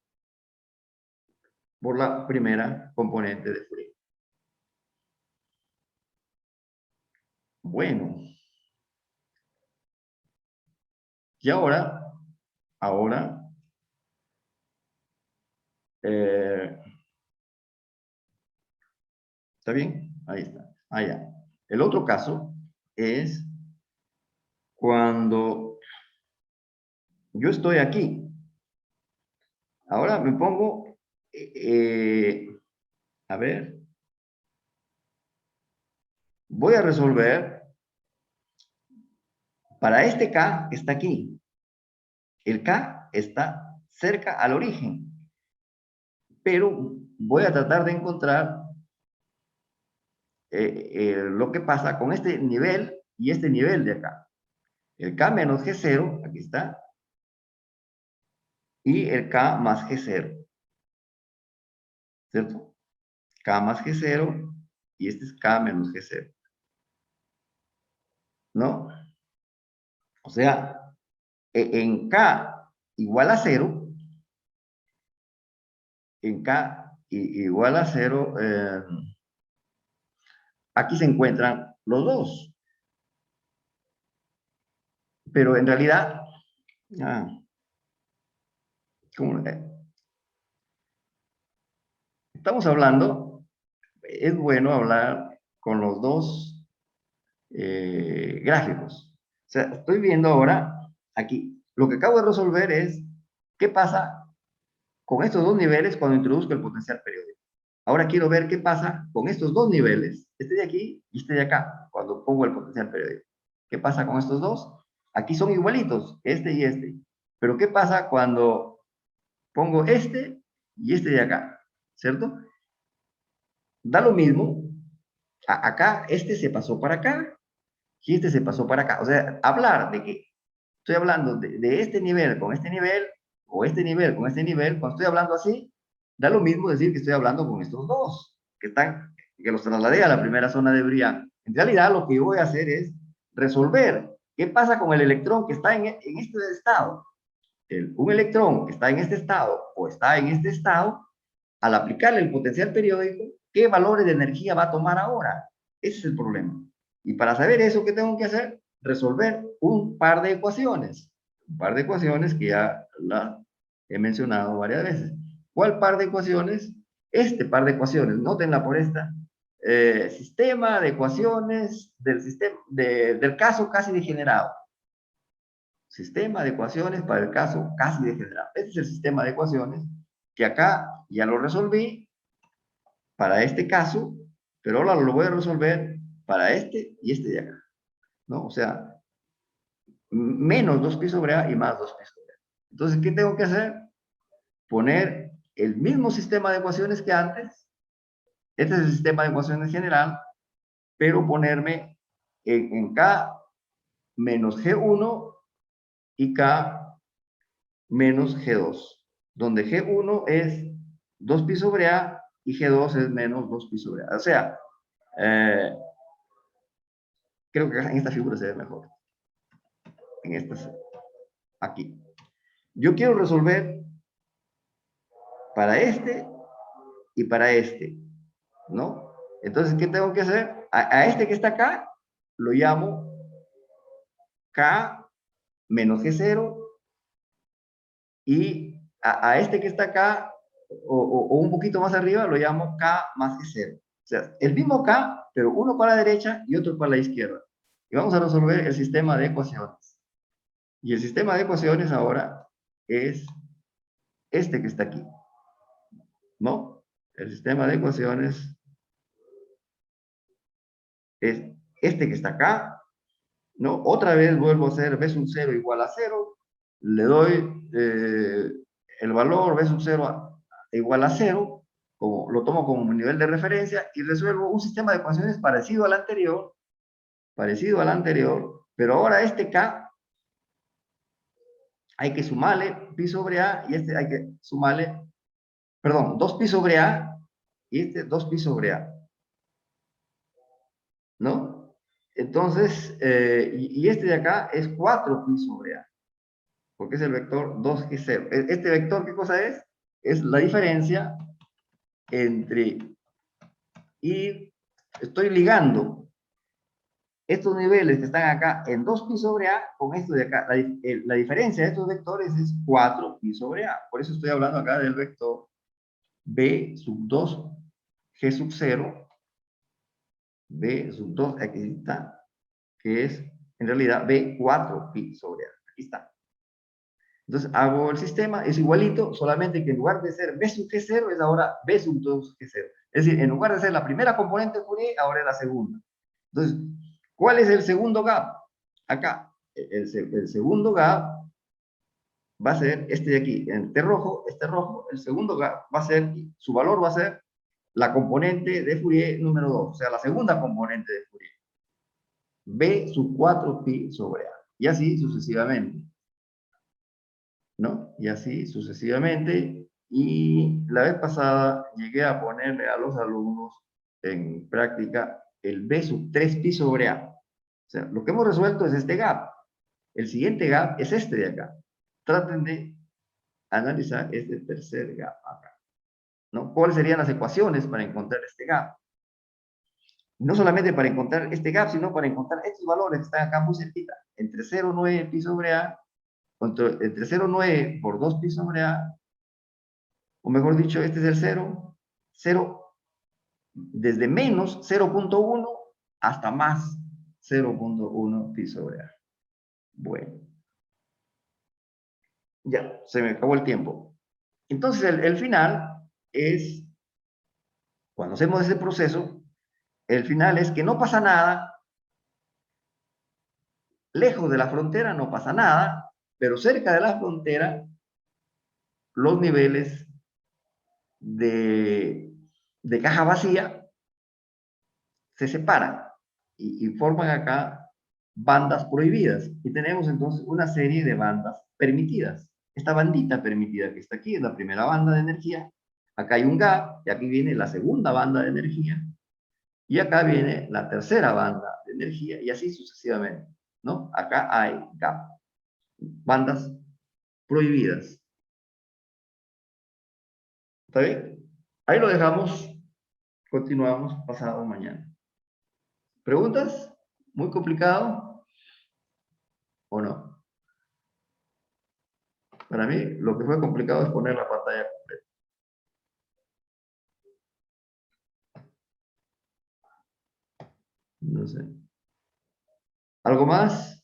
por la primera componente de Fourier. Bueno. Y ahora, ¿está bien? Ahí está. Allá. El otro caso es cuando yo estoy aquí. Ahora me pongo, a ver, voy a resolver para este K que está aquí. El K está cerca al origen, pero voy a tratar de encontrar lo que pasa con este nivel y este nivel de acá. El K menos G0, aquí está, y el K más G0. ¿Cierto? K más G0 y este es K menos G0. ¿No? O sea, en K igual a 0, en K igual a 0, aquí se encuentran los dos. Pero en realidad, estamos hablando, es bueno hablar con los dos gráficos. O sea, estoy viendo ahora aquí, lo que acabo de resolver es qué pasa con estos dos niveles cuando introduzco el potencial periódico. Ahora quiero ver qué pasa con estos dos niveles, este de aquí y este de acá, cuando pongo el potencial periódico. ¿Qué pasa con estos dos? Aquí son igualitos, este y este. Pero ¿qué pasa cuando pongo este y este de acá? ¿Cierto? Da lo mismo. Acá este se pasó para acá y este se pasó para acá. O sea, hablar de que estoy hablando de este nivel con este nivel, o este nivel con este nivel, cuando estoy hablando así, da lo mismo decir que estoy hablando con estos dos, que los trasladé a la primera zona de Briand. En realidad, lo que yo voy a hacer es resolver qué pasa con el electrón que está en este estado. Un electrón que está en este estado o está en este estado, al aplicarle el potencial periódico, ¿qué valores de energía va a tomar ahora? Ese es el problema. Y para saber eso, ¿qué tengo que hacer? resolver un par de ecuaciones. Un par de ecuaciones que ya la he mencionado varias veces. ¿Cuál par de ecuaciones? Este par de ecuaciones, nótenla por esta. Sistema de ecuaciones del caso casi degenerado. Sistema de ecuaciones para el caso casi degenerado. Este es el sistema de ecuaciones que acá ya lo resolví para este caso, pero ahora lo voy a resolver para este y este de acá, ¿no? O sea, menos 2pi sobre A y más 2pi sobre A. Entonces, ¿qué tengo que hacer? Poner el mismo sistema de ecuaciones que antes. Este es el sistema de ecuaciones general, pero ponerme en K menos G1 y K menos G2, donde G1 es 2pi sobre A y G2 es menos 2pi sobre A. O sea, creo que en esta figura se ve mejor. En estas, aquí. Yo quiero resolver para este y para este, ¿no? Entonces, ¿qué tengo que hacer? A este que está acá, lo llamo K menos G0, y a este que está acá, o un poquito más arriba, lo llamo K más G0. O sea, el mismo K, pero uno para la derecha y otro para la izquierda. Y vamos a resolver el sistema de ecuaciones. Y el sistema de ecuaciones ahora es este que está aquí, ¿no? El sistema de ecuaciones es este que está acá, ¿no? Otra vez vuelvo a hacer B sub 0 igual a 0, le doy el valor B sub 0 igual a 0, como, lo tomo como nivel de referencia y resuelvo un sistema de ecuaciones parecido al anterior, pero ahora este K hay que sumarle pi sobre A y este hay que sumarle, perdón, 2pi sobre A y este 2pi sobre A, ¿no? Entonces, y este de acá es 4pi sobre A, porque es el vector 2G0. Este vector, ¿qué cosa es? Es la diferencia entre ir, estoy ligando estos niveles que están acá en 2pi sobre A con esto de acá. La diferencia de estos vectores es 4pi sobre A. Por eso estoy hablando acá del vector B sub 2 G sub 0, B sub 2, aquí está, que es en realidad B4pi sobre A. Aquí está. Entonces hago el sistema, es igualito, solamente que en lugar de ser B sub G0 es ahora B sub 2 G0. Es decir, en lugar de ser la primera componente de Fourier, ahora es la segunda. Entonces, ¿cuál es el segundo gap? Acá, el segundo gap va a ser este de aquí, este rojo, el segundo gap va a ser, su valor va a ser la componente de Fourier número 2, o sea, la segunda componente de Fourier. B sub 4pi sobre A. Y así sucesivamente, ¿no? Y así sucesivamente. Y la vez pasada llegué a ponerle a los alumnos en práctica el B sub 3pi sobre A. O sea, lo que hemos resuelto es este gap. El siguiente gap es este de acá. Traten de analizar este tercer gap acá, ¿no? ¿Cuáles serían las ecuaciones para encontrar este gap? No solamente para encontrar este gap, sino para encontrar estos valores que están acá muy cerquita, entre 0,9 pi sobre A, entre 0,9 por 2 pi sobre A, o mejor dicho, este es el 0, desde menos 0,1 hasta más 0,1 pi sobre A. Bueno, ya, se me acabó el tiempo. Entonces, el final es, cuando hacemos ese proceso, el final es que no pasa nada, lejos de la frontera no pasa nada, pero cerca de la frontera, los niveles de caja vacía se separan y forman acá bandas prohibidas. Y tenemos entonces una serie de bandas permitidas. Esta bandita permitida que está aquí es la primera banda de energía. Acá hay un gap, y aquí viene la segunda banda de energía. Y acá viene la tercera banda de energía, y así sucesivamente, ¿no? Acá hay gap. Bandas prohibidas. ¿Está bien? Ahí lo dejamos. Continuamos pasado mañana. ¿Preguntas? ¿Muy complicado? ¿O no? Para mí, lo que fue complicado es poner la pantalla completa. No sé. ¿Algo más?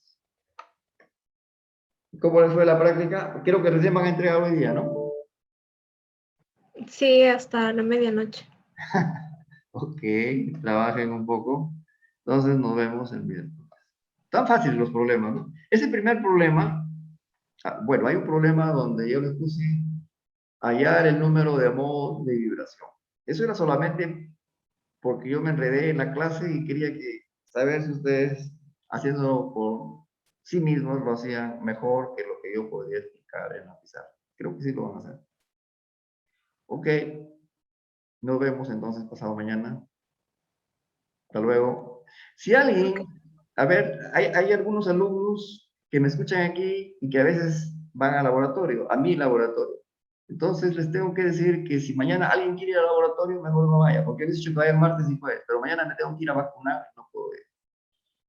¿Cómo les fue la práctica? Creo que recién van a entregar hoy día, ¿no? Sí, hasta la medianoche. Ok, trabajen un poco. Entonces nos vemos el miércoles. Tan fáciles los problemas, ¿no? Ese primer problema, bueno, hay un problema donde yo les puse hallar el número de modos de vibración. Eso era solamente porque yo me enredé en la clase y quería saber si ustedes, haciéndolo por sí mismos, lo hacían mejor que lo que yo podía explicar en la pizarra. Creo que sí lo van a hacer. Ok, nos vemos entonces pasado mañana. Hasta luego. Si alguien, a ver, hay algunos alumnos que me escuchan aquí y que a veces van al laboratorio, a mi laboratorio. Entonces les tengo que decir que si mañana alguien quiere ir al laboratorio, mejor no vaya, porque he dicho que vaya el martes y puede, pero mañana me tengo que ir a vacunar, no puedo ir.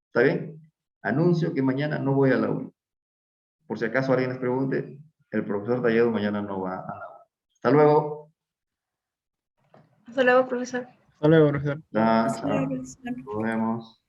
¿Está bien? Anuncio que mañana no voy a la uni. Por si acaso alguien les pregunte, el profesor Talledo mañana no va a la uni. Hasta luego. Hasta luego, profesor. Hasta luego, profesor. Chao, Hasta luego, chao. profesor. Nos vemos.